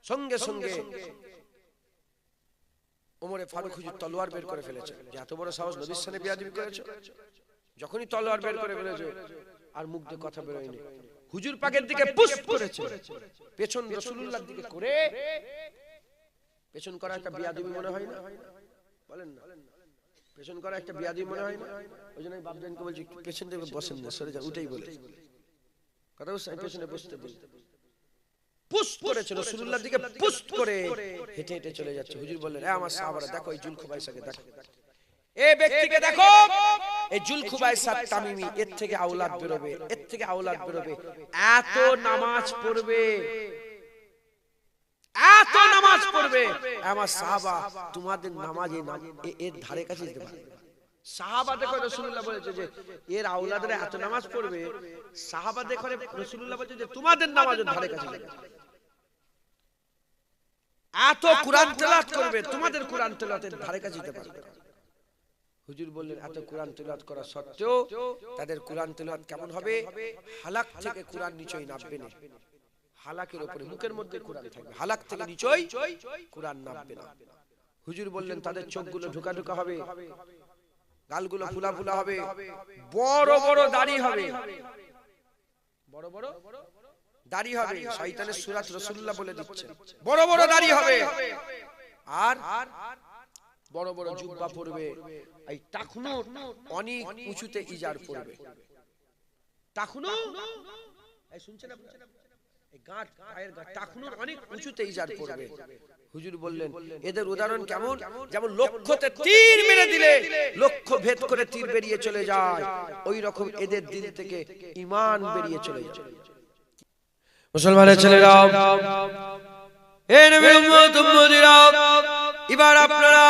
সঙ্গে সঙ্গে ওমরে ফারুক হুজুর তলোয়ার বের করে ফেলেছে, যে এত বড় সাহস, নবীর সামনে বেয়াদবি করেছে। যখনই তলোয়ার বের করে ফেলেছে, আর মুখ দিয়ে কথা বের হয়নি, হুজুর পাকের দিকে পুশ করেছে, পেছন রাসূলুল্লাহর দিকে করে। পেছন করা একটা বেয়াদবি মনে হয় না? বলেন না, পেছন করা একটা বেয়াদবি মনে হয় না? ওই জন্য আমি বাপজানকে বলছি, পেছন থেকে বসেন না, সরে যান, উঠেই বলে কথা বুঝছেন, পেছনে বসতে বলতে। পুস্ট করেছে, রাসূলুল্লাহর দিকে পুস্ট করে হেঁটে হেঁটে চলে যাচ্ছে। হুজুর বললেন, এ আমার সাহাবারা দেখো এই জুলখুবাইসাকে দেখো, এই ব্যক্তিকে দেখো, এই জুলখুবাইসা তামিমি, এর থেকে আওলাদ বেরোবে, এর থেকে আওলাদ বেরোবে, এত নামাজ পড়বে, এত নামাজ পড়বে। আমার সাহাবা তোমাদের নামাজ এর ধারে কাছে যেতে পারবে না। সাহাবা দেখো রাসূলুল্লাহ বলেছে যে এর আওলাদরা এত নামাজ পড়বে, সাহাবা দেখো রাসূলুল্লাহ বলেছে যে তোমাদের নামাজের ধারে কাছে যাবে, এত কুরআন তেলাওয়াত করবে, তোমাদের কুরআন তেলাওয়াতের ধারে কাছে যেতে পারবে না। হুজুর বললেন, এত কুরআন তেলাওয়াত করা সত্ত্বেও তাদের কুরআন তেলাওয়াত কেমন হবে? হালাক থেকে কুরআন নিচেই নামবে না, হালাকের উপরে মুখের মধ্যে কুরআন থাকবে, হালাক থেকে নিচেই কুরআন নামবে না। হুজুর বললেন, তাদের চোখগুলো ঢোকা ঢোকা হবে, গালগুলো ফুলা ফুলা হবে, বড় বড় দাড়ি হবে, বড় বড় দাড়ি হবে। শয়তানের সূরা রাসূলুল্লাহ বলে দিচ্ছেন, বড় বড় দাড়ি হবে, আর বড় বড় জুব্বা পরবে, এই টাকনু অনেক উঁচুতে ইজার পরবে, টাকনু, এই শুনছেন আপনারা, এই গাঁট, পায়ের গাঁট, টাকনুর অনেক উঁচুতে ইজার পরবে। হুজুর বললেন, এদের উদাহরণ কেমন? যেমন লক্ষ্যতে তীর মেরে দিলে লক্ষ্য ভেদ করে তীর বেরিয়ে চলে যায়, ওই রকম এদের দিল থেকে ঈমান বেরিয়ে চলে যায়। মুসলমানের ছেলেরা, এই নবীর উম্মত উম্মতিরা, এবার আপনারা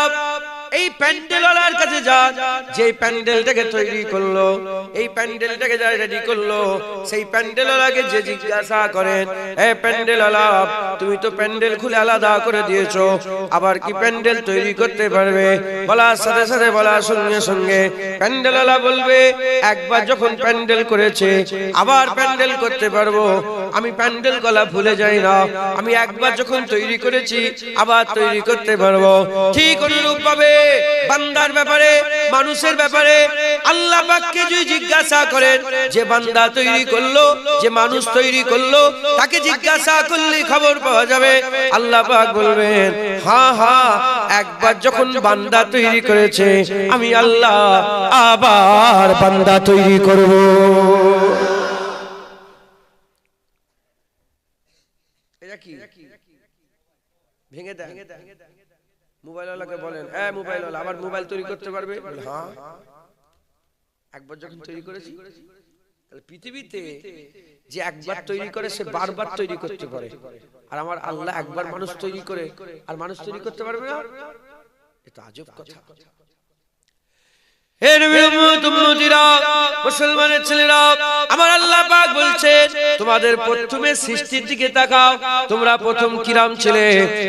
এই প্যান্ডেলওয়ালার কাছে যান, যে প্যান্ডেলটাকে তৈরি করলো, এই প্যান্ডেলটাকে যারা রেডি করলো, সেই প্যান্ডেলওয়ালাকে যে জিজ্ঞাসা করেন, এই প্যান্ডেলওয়ালা তুমি তো প্যান্ডেল খুলে আলাদা করে দিয়েছো, আবার কি প্যান্ডেল তৈরি করতে পারবে? বলার সাথে সাথে, বলার সঙ্গে সঙ্গে প্যান্ডেলওয়ালা বলবে, একবার যখন প্যান্ডেল করেছে আবার প্যান্ডেল করতে পারবো, আমি প্যান্ডেল গলা ভুলে যাই না, আমি একবার যখন তৈরি করেছি আবার তৈরি করতে পারবো। ঠিক অনুরূপ ভাবে বান্দার ব্যাপারে, মানুষের ব্যাপারে আল্লাহ পাককে যদি জিজ্ঞাসা করেন, যে বান্দা তৈরি করলো, যে মানুষ তৈরি করলো, তাকে জিজ্ঞাসা করলে খবর পাওয়া যাবে। আল্লাহ পাক বলবেন, হ্যাঁ হ্যাঁ, একবার যখন বান্দা তৈরি করেছে আমি আল্লাহ আবার বান্দা তৈরি করব। এটা কি ভেঙে দেন। মোবাইলওয়ালাকে বলেন, হ্যাঁ মোবাইলওয়ালা আবার মোবাইল তৈরি করতে পারবে? হ্যাঁ, একবার যখন তৈরি করেছি। তাহলে পৃথিবীতে যে একবার তৈরি করে সে বারবার তৈরি করতে পারে, আর আমার আল্লাহ একবার মানুষ তৈরি করে আর মানুষ তৈরি করতে পারবে না? এটা আজব কথা। হে নবীর উম্মত উম্মতিরা, মুসলমানের ছেলেরা, আমার আল্লাহ পাক বলছেন, তোমাদের প্রথমে সৃষ্টির দিকে তাকাও, তোমরা প্রথম কিরাম ছিলে,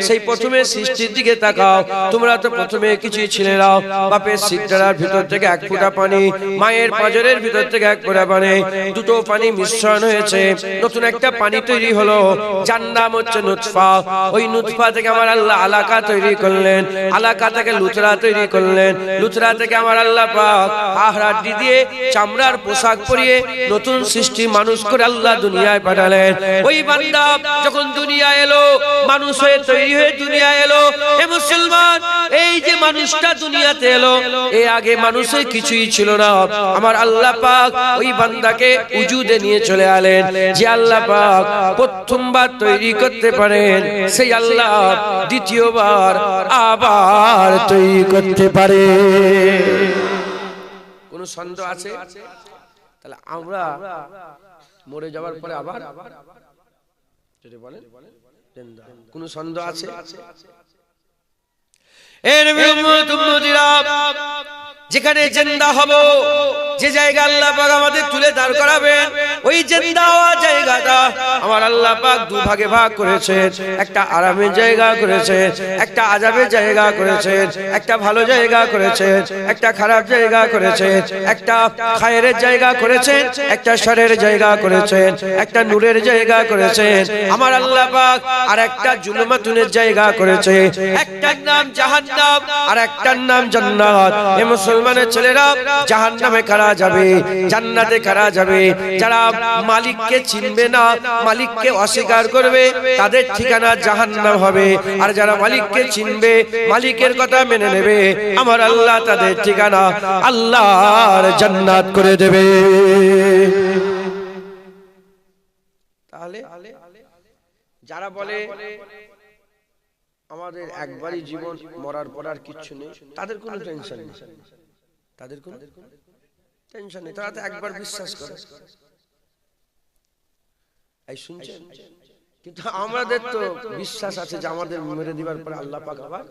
সেই প্রথমে সৃষ্টির দিকে তাকাও। তোমরা তো প্রথমে কিছুই ছিলে না, বাপের সিদ্ধার ভিতর থেকে এক ফোঁটা পানি, মায়ের পাঁজরের ভিতর থেকে এক ফোঁটা পানি, দুটো পানি মিশ্রণ হয়েছে, নতুন একটা পানি তৈরি হলো, যার নাম হচ্ছে নুতফা। ওই নুতফা থেকে আমার আল্লাহ আলাকা তৈরি করলেন, আলাকা থেকে লুতরা তৈরি করলেন, লুতরা থেকে আমার আল্লাহ হাড়ি দিয়ে চামড়ার পোশাক পরিয়ে নতুন সৃষ্টি মানুষ করে আল্লাহ দুনিয়ায় পাঠালেন। ওই বান্দা যখন দুনিয়া এলো, মানুষ হয়ে তৈরি হয়ে দুনিয়া এলো। এ মুসলমান, এই যে মানুষটা দুনিয়াতে এলো, এর আগে মানুষের কিছুই ছিল না। আমার আল্লাহ পাক ওই বান্দাকে উজুদে নিয়ে চলে আলেন। যে আল্লাহ পাক প্রথমবার তৈরি করতে পারেন, সেই আল্লাহ দ্বিতীয়বার আবার তৈরি করতে পারে। কোন সন্দেহ আছে? তাহলে আমরা মরে যাওয়ার পরে আবার যদি বলেন কোন সন্দেহ আছে? যেখানে জিন্দা হব, যে জায়গা আল্লাহ পাক আমাদের তুলে দাঁড় করাবেন, ওই জিন্দা হওয়া জায়গাটা আমার আল্লাহ পাক দুভাগে ভাগ করেছেন। একটা আরামের জায়গা করেছেন, একটা আযাবের জায়গা করেছেন, একটা ভালো জায়গা করেছেন, একটা খারাপ জায়গা করেছেন, একটা খায়রের জায়গা করেছেন, একটা শারের জায়গা করেছেন, একটা নূরের জায়গা করেছেন আমার আল্লাহ পাক, আর একটা জুলমাতুনের জায়গা করেছে। একটার নাম জাহান্নাম আর একটার নাম জান্নাত। এ মুসলমানের ছেলেরা, জাহান্নামে কারা যাবে, জান্নাতে কারা যাবে? যারা মালিককে চিনবে না, মালিককে অস্বীকার করবে, তাদের ঠিকানা জাহান্নাম হবে। আর যারা মালিককে চিনবে, মালিকের কথা মেনে নেবে, আমার আল্লাহ তাদের ঠিকানা আল্লাহর জান্নাত করে দেবে। তাহলে যারা বলে আমাদের একবারই জীবন, মরার পর আর কিচ্ছু নেই, তাদের কোনো টেনশন নেই, তাদের কোনো টেনশন নেই, তারা তো একবার বিশ্বাস করে। এই শুনছেন? কিন্তু আমাদের তো বিশ্বাস আছে যে আমাদের মেরে দিবার পর আল্লাহ পাক আবার,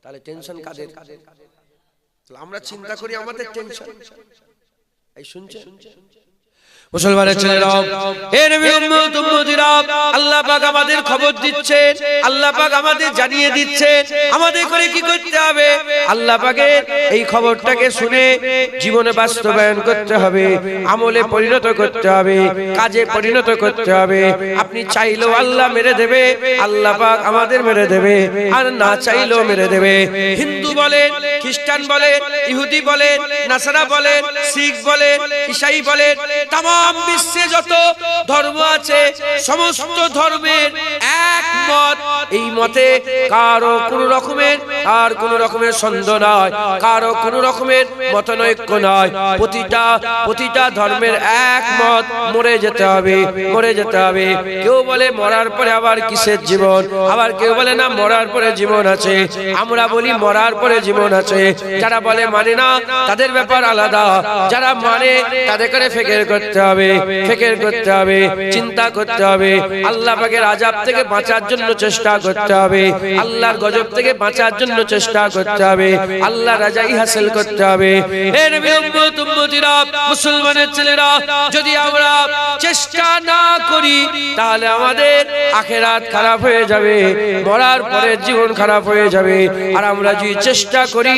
তাহলে টেনশন কাদের? আমরা চিন্তা করি আমাদের টেনশন। এই শুনছেন মুসলমানের ছেলেরা, হে নবী উম্মত উম্মতিরা, আল্লাহ পাক আমাদের খবর দিচ্ছেন, আল্লাহ পাক আমাদের জানিয়ে দিচ্ছেন আমাদের করে কি করতে হবে। আল্লাহ পাকের এই খবরটাকে শুনে জীবনে বাস্তবায়ন করতে হবে, আমলে পরিণত করতে হবে, কাজে পরিণত করতে হবে। আপনি চাইলেও আল্লাহ মেরে দেবে, আল্লাহ পাক আমাদের মেরে দেবে, আর না চাইলেও মেরে দেবে। হিন্দু বলেন, খ্রিস্টান বলেন, ইহুদি বলেন, নাসারা বলেন, শিখ বলেন, ঈসাই বলেন, তাম বিশ্বে যত ধর্ম আছে সমস্ত ধর্মের একমত। এই মতে কারো কোন রকমের আর কোন রকমের সন্দেহ নয়, কারো কোন রকমের মতানৈক্য নয়। প্রতিটা ধর্মের একমত, মরে যেতে হবে, মরে যেতে হবে। কেউ বলে মরার পরে আবার কিসের জীবন, আবার কেউ বলে না মরার পরে জীবন আছে। আমরা বলি মরার পরে জীবন আছে। যারা বলে মানে না, তাদের ব্যাপার আলাদা। যারা মানে তাদের করে ফিকির করতে হবে, ফিকির করতে হবে, চিন্তা করতে হবে। আল্লাহ পাকের আযাব থেকে বাঁচার জন্য চেষ্টা করতে হবে, আল্লাহর গজব থেকে বাঁচার জন্য চেষ্টা করতে হবে, আল্লাহর রাজাই হাসিল করতে হবে। হে নবী উম্মত উম্মতিরা, মুসলমানের ছেলেরা, যদি আমরা চেষ্টা না করি তাহলে আমাদের আখিরাত খারাপ হয়ে যাবে, মরার পরে জীবন খারাপ হয়ে যাবে। আর আমরা যদি চেষ্টা করি,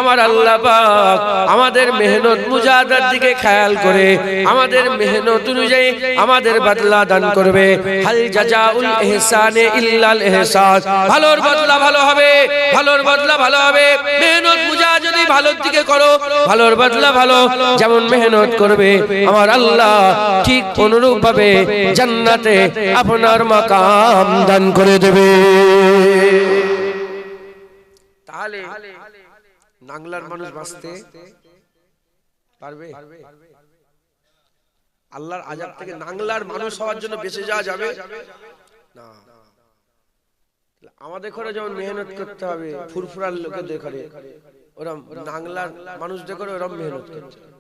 আমার আল্লাহ পাক আমাদের মেহনত মুজাহাদার দিকে খেয়াল করে আমাদের মেহনত অনুযায়ী আমাদের বদলা দান করবে। হাল জাযাউল ইহসানে ইল্লাল ইহসান। ভালোর বদলা ভালো হবে, ভালোর বদলা ভালো হবে। মেহনত মুজাহাদা যদি ভালোর দিকে করো, ভালোর বদলা ভালো। যেমন মেহনত করবে আমার আল্লাহ ঠিক অনুরূপ ভাবে জান্নাতে আপনার মাকাম দান করে দেবে। তাহলে নাংলার মানুষ বাঁচতে পারবে? আল্লাহর আযাব থেকে নাংলার মানুষ হওয়ার জন্য বেঁচে যাওয়া যাবে না। আমাদের ঘরে যেমন মেহনত করতে হবে, ফুরফুরার লোকেদের ঘরে ওরম নাংলার মানুষদের ঘরে ওরম মেহনত করতে হবে।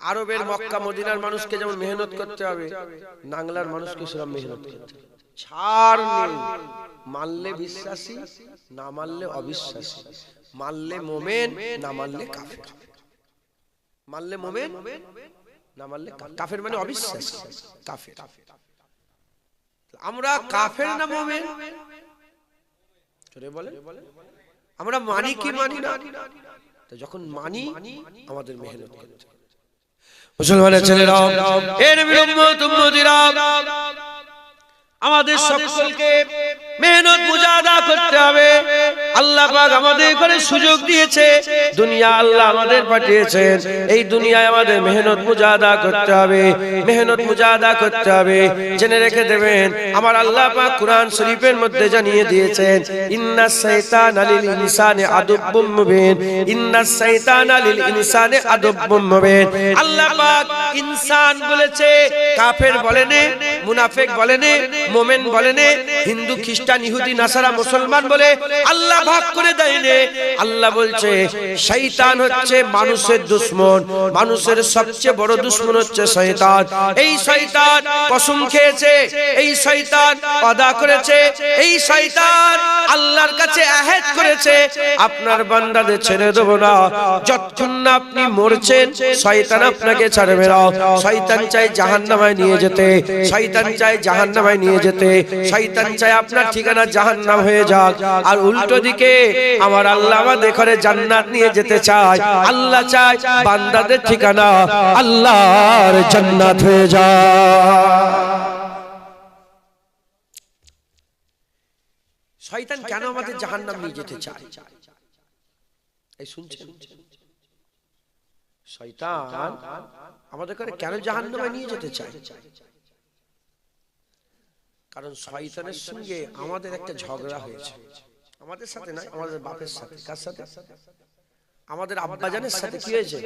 আরবের মক্কা মদিনার মানুষকে যেমন মেহনত করতে হবে, নাংলার মানুষকে সেরকম মেহনত করতে হবে। ছাড় নেই। মানলে বিশ্বাসী, না মানলে অবিশ্বাসী। মানলে মোমেন, না মানলে কাফের। মানলে মোমেন, না মানলে কাফের, মানে অবিশ্বাসী, কাফের। আমরা কাফের না মোমেন? বলে আমরা মানি কি মানি না? তো যখন মানি আমাদের মেহনত করতে হবে। মুসলমানের ছেলেরা, হে নবীর উম্মত উম্মতিরা, আমাদের সকলকে মেহনত মুজাহাদা করতে হবে। আল্লাহ পাক আমাদের করে সুযোগ দিয়েছে, দুনিয়া আল্লাহ আমাদের পাঠিয়েছেন, এই দুনিয়ায় আমাদের মেহনত মুজাহাদা করতে হবে, মেহনত মুজাহাদা করতে হবে। জেনে রেখে দেবেন, আমার আল্লাহ পাক কুরআন শরীফের মধ্যে জানিয়ে দিয়েছেন, ইন্নাস শাইতানা লিল ইনসানি আদুব্বুম মুবিন। ইন্নাস শাইতানা লিল ইনসানি আদুব্বুম মুবিন। আল্লাহ পাক ইনসান বলেছে, কাফের বলেনে, মুনাফিক বলেনে, মোমেন বলেনে, হিন্দু খ্রিস্টান ইহুদি নাসারা মুসলমান বলে আল্লাহ ভাগ করে দেয়নি। আল্লাহ বলছে শয়তান হচ্ছে মানুষের দুশমন, মানুষের সবচেয়ে বড় দুশমন হচ্ছে শয়তান। এই শয়তান কসম খেয়েছে, এই শয়তান ওয়াদা করেছে, এই শয়তান আল্লাহর কাছে আহদ করেছে, আপনার বান্দাদের ছেড়ে দেব না যতক্ষণ না আপনি মরছেন। শয়তান আপনাকে ছাড়বে না। শয়তান চায় জাহান্নামে নিয়ে যেতে, শয়তান চায় জাহান্নামে নিয়ে যেতে, শয়তান চায় আপনার ঠিকানা জাহান্নাম হয়ে যাক। আর উল্টো দিকে আমার আল্লাহ আমাদের ঘরে জান্নাত নিয়ে যেতে চায়। আল্লাহ চায় বান্দাদের ঠিকানা আল্লাহর জান্নাত হয়ে যায়। শয়তান কেন আমাদের জাহান্নাম নিয়ে যেতে চায়? এই শুনছেন? শয়তান আমাদের ঘরে কেন জাহান্নামে নিয়ে যেতে চায়? কারণ শয়তানের সঙ্গে আমাদের একটা ঝগড়া হয়েছে। আমাদের সাথে না, আমাদের বাপের সাথে। কার সাথে? আমাদের আব্বাজানের সাথে। কি হয়েছে?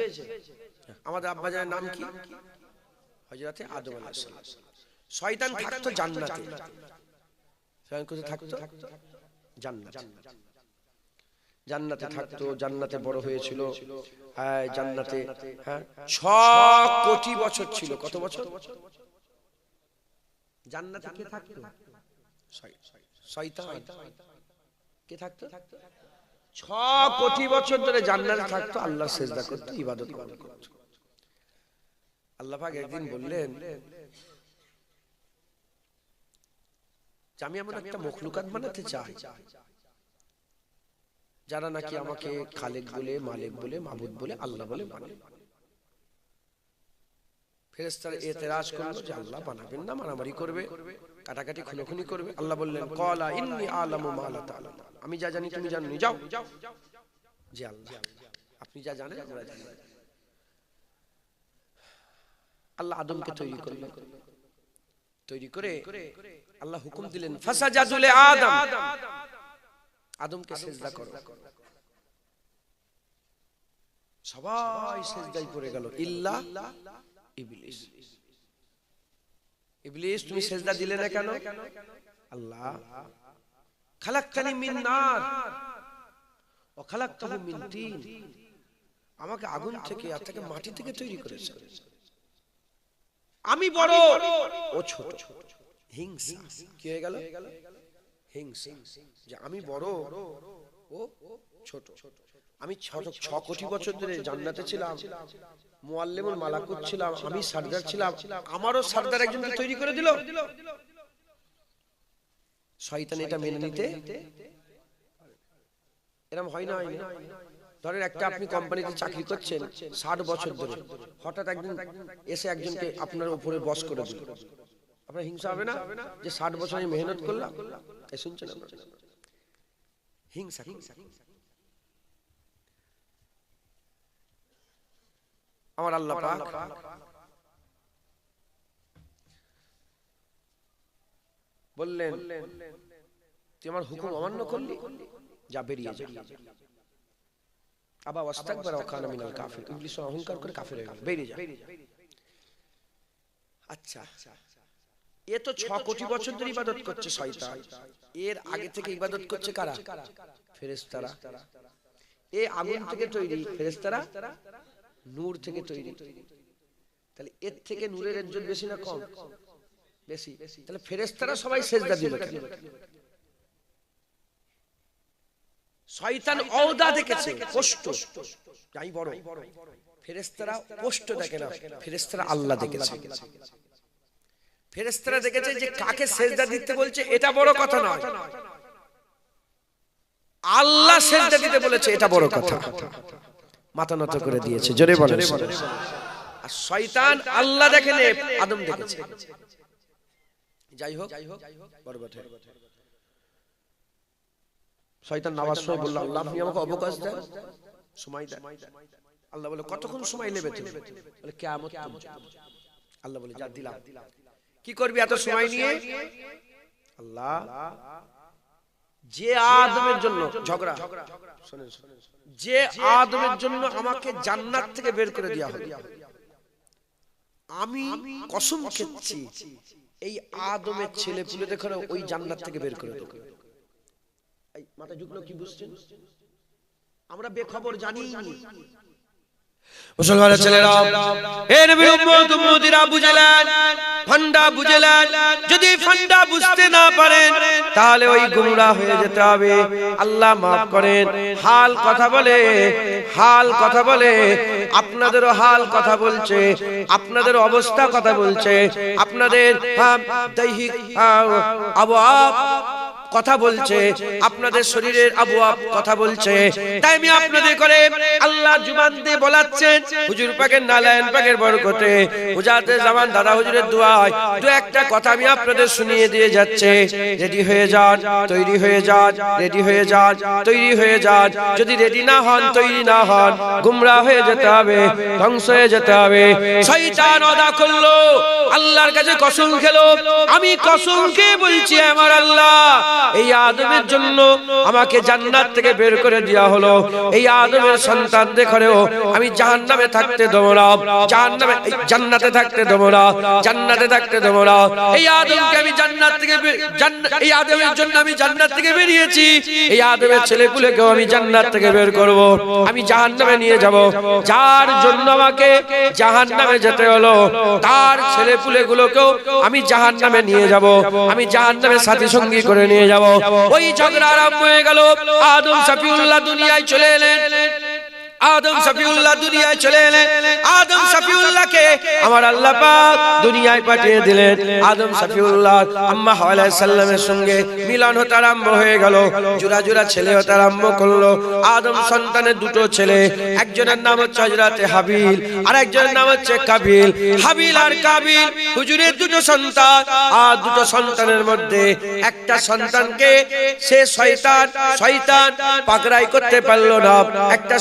আমাদের আব্বাজানের নাম কি? হযরতে আদম আলাইহিস সালাম। শয়তান থাকতো জান্নাতে। শয়তান কোথায় থাকতো? জান্নাতে। জান্নাতে থাকতো, জান্নাতে বড় হয়েছিল। হ্যাঁ জান্নাতে, হ্যাঁ 6 কোটি বছর ছিল। কত বছর? জান্নাতে কে থাকতো? শয়তান। কে থাকতো? 6 কোটি বছর ধরে জান্নাতে থাকতো, আল্লাহর সিজদা করতো, ইবাদত করতো। আল্লাহ পাক একদিন বললেন যে আমি এমন একটা মখলুকাত বানাতে চাই যারা নাকি আমাকে খালেক বলে, মালিক বলে, মাবুদ বলে, আল্লাহ বলে মানে। ফেরেশতারা এতেরাজ করলো যে আল্লাহ বানাবেন না, মারামারি করবে, কাটাকাটি খুনোখুনি করবে। আল্লাহ বললেন ক্বালা ইন্নী আ'লামু মা লা তা'লামুন, আমি যা জানি তুমি জানো না, যাও। যে আল্লাহ আপনি যা জানেন আমরা জানি। আল্লাহ আদমকে তৈরি করলেন, তৈরি করে আল্লাহ হুকুম দিলেন ফাসাজাদু লি আদম, আদমকে সিজদা করো। সবাই সিজদায় পড়ে গেল ইল্লা ইবলিস। ইবলিস তুমি সিজদা দিলে না কেন? আল্লাহ খালাকতানি মিন নার ওয়া খালাকতাহু মিন তিন, আমাকে আগুন থেকে আর থেকে মাটি থেকে তৈরি করেছে, আমি বড় ও ছোট। হিংসা কি হয়ে গেল? হিংসা, যে আমি বড় ও ছোট। আমি 6 কোটি বছর ধরে জান্নাতে ছিলাম, মুআল্লিমুল মালাকুত ছিলাম, আমি সরদার ছিলাম, আমারও সরদার একজনকে তৈরি করে দিল। শয়তান এটা মেনে নিতে এরকম হয় না। ধরেন একটা আপনি কোম্পানিতে চাকরি করছেন 60 বছর ধরে, হঠাৎ একদিন এসে একজনকে আপনার উপরে বস করে দিল, আপনার হিংসা হবে না? যে 60 বছর আমি মেহনত করলাম। এই শুনছেন হিংসা। আমার আল্লাহ পাক বললেন তুই আমার হুকুম অমান্য করলি, যা বেরিয়ে যা। আবা ওয়াস্তাকবারা ওয়া কানা মিনাল কাফির, ইবলিস অহংকার করে কাফির হয়ে গেল, বেরিয়ে যা। আচ্ছা এ তো 6 কোটি বছর ধরে ইবাদত করছে শয়তান, এর আগে থেকে ইবাদত করছে কারা? ফেরেশতারা। এ আগুন থেকে তৈরি, ফেরেশতারা নূর থেকে তৈরি। তাহলে এর থেকে নূরের ইজ্জত বেশি না কম? বেশি। তাহলে ফেরেশতারা সবাই সিজদা দিল কেন? শয়তান ওহদা দেখেছে, কষ্ট, যাই বড়। ফেরেশতারা কষ্ট দেখে না, ফেরেশতারা আল্লাহ দেখেছে। ফেরেশতারা দেখেছে যে কাকে সিজদা দিতে বলছে এটা বড় কথা নয়, আল্লাহ সিজদা দিতে বলেছে এটা বড় কথা। মাথা নত করে দিয়েছে, জোরে বলেন। আর শয়তান আল্লাহ দেখেনি, আদম দেখেছে। যাই হোক বড় কথা। শয়তান নামাজ সময় বলল আল্লাহ আপনি আমাকে অবকাশ দেন, সময় দেন। আল্লাহ বলে কতক্ষণ সময় নেবে তুমি? বলে কিয়ামত পর্যন্ত। আল্লাহ বলে যা দিলাম। কি করবি এত সময় নিয়ে? আল্লাহ যে আদমের জন্য ঝগড়া, শুনেন, যে আদমের জন্য আমাকে জান্নাত থেকে বের করে দেয়া হলো, আমি কসম খেয়েছি এই আদমের ছেলে পুলে দেখো ওই জান্নাত থেকে বের করে দেব। এই মাথা ঝুঁকলো, কি বুঝছেন? আমরা বেখবর জানি। মুসলমানের ছেলেরা, হে নবীর উম্মত উম্মতিরা বুঝলেন, ফান্ডা বুঝলেন। যদি ফান্ডা বুঝতে না পারেন তাহলে ওই গুমরাহ হয়ে যেতে হবে। আল্লাহ মাফ করেন, হাল কথা বলে, হাল কথা বলে, আপনাদেরও হাল কথা বলছে, আপনাদের অবস্থা কথা বলছে, আপনাদের দৈহিক আবহাওয়া কথা বলছে, আপনাদের শরীরের আবহাওয়া কথা বলছে। তাই আমি আপনাদের করে আল্লাহ জুবান দিয়ে বলাচ্ছেন, হুজুর পাকের নালায়েন পাকের বরকতে, মুজাহিদে জামান দাদা হুজুরের দোয়ায় দু একটা কথা আমি আপনাদের শুনিয়ে দিয়ে যাচ্ছে। রেডি হয়ে যান, তৈরি হয়ে যান, রেডি হয়ে যান, তৈরি হয়ে যান। যদি রেডি না হন, তৈরি না হন, গুমরাহ হয়ে যেতে হবে, ধ্বংস হয়ে যেতে হবে। শয়তান ওয়াদা করলো, আল্লাহর কাছে কসম খেলো, আমি কসম খেয়ে বলছি আমার আল্লাহ এই আদমের জন্য আমাকে জান্নাত থেকে বের করে দেওয়া হলো, এই আদমের সন্তানদের ঘরেও আমি জাহান্নামে থাকতে দেব না, জাহান্নামে জান্নাতে থাকতে দেব না, জান্নাতে থাকতে দেব না। এই আদমকে আমি জান্নাত থেকে এই আদমের জন্য আমি জান্নাত থেকে বেরিয়েছি, এই আদমের ছেলেপুলেকেও আমি জান্নাত থেকে বের করব, আমি জাহান্নামে নিয়ে যাব। যার জন্য আমাকে জাহান্নামে যেতে হলো তার ছেলেপুলেগুলোকেও আমি জাহান্নামে নিয়ে যাব, আমি জাহান্নামে সাথী সঙ্গী করে নিয়ে যাব। ওই ঝগড়া আরম্ভ হয়ে গেল। আদম শফিউল্লাহ দুনিয়ায় চলে এলেন, আদম শফিউল্লাহ দুনিয়ায় চলে এলেন। আদম শফিউল্লাহকে আমার আল্লাহ পাক দুনিয়ায় পাঠিয়ে দিলেন। আদম শফিউল্লাহ আম্মা হাওয়া আলাইহিস সালামের সঙ্গে মিলন হতে আরম্ভ হয়ে গেল, জোড়া জোড়া ছেলে হতে আরম্ভ করলো। আদম সন্তানের দুটো ছেলে, একজনের নাম হচ্ছে হযরতে হাবিল আর একজনের নাম হচ্ছে কাবিল। হাবিল আর কাবিল হুজুরের দুটো সন্তান, আর দুটো সন্তানের মধ্যে একটা সন্তানকে সে শয়তান পাকড়াই করতে পারলো না, একটা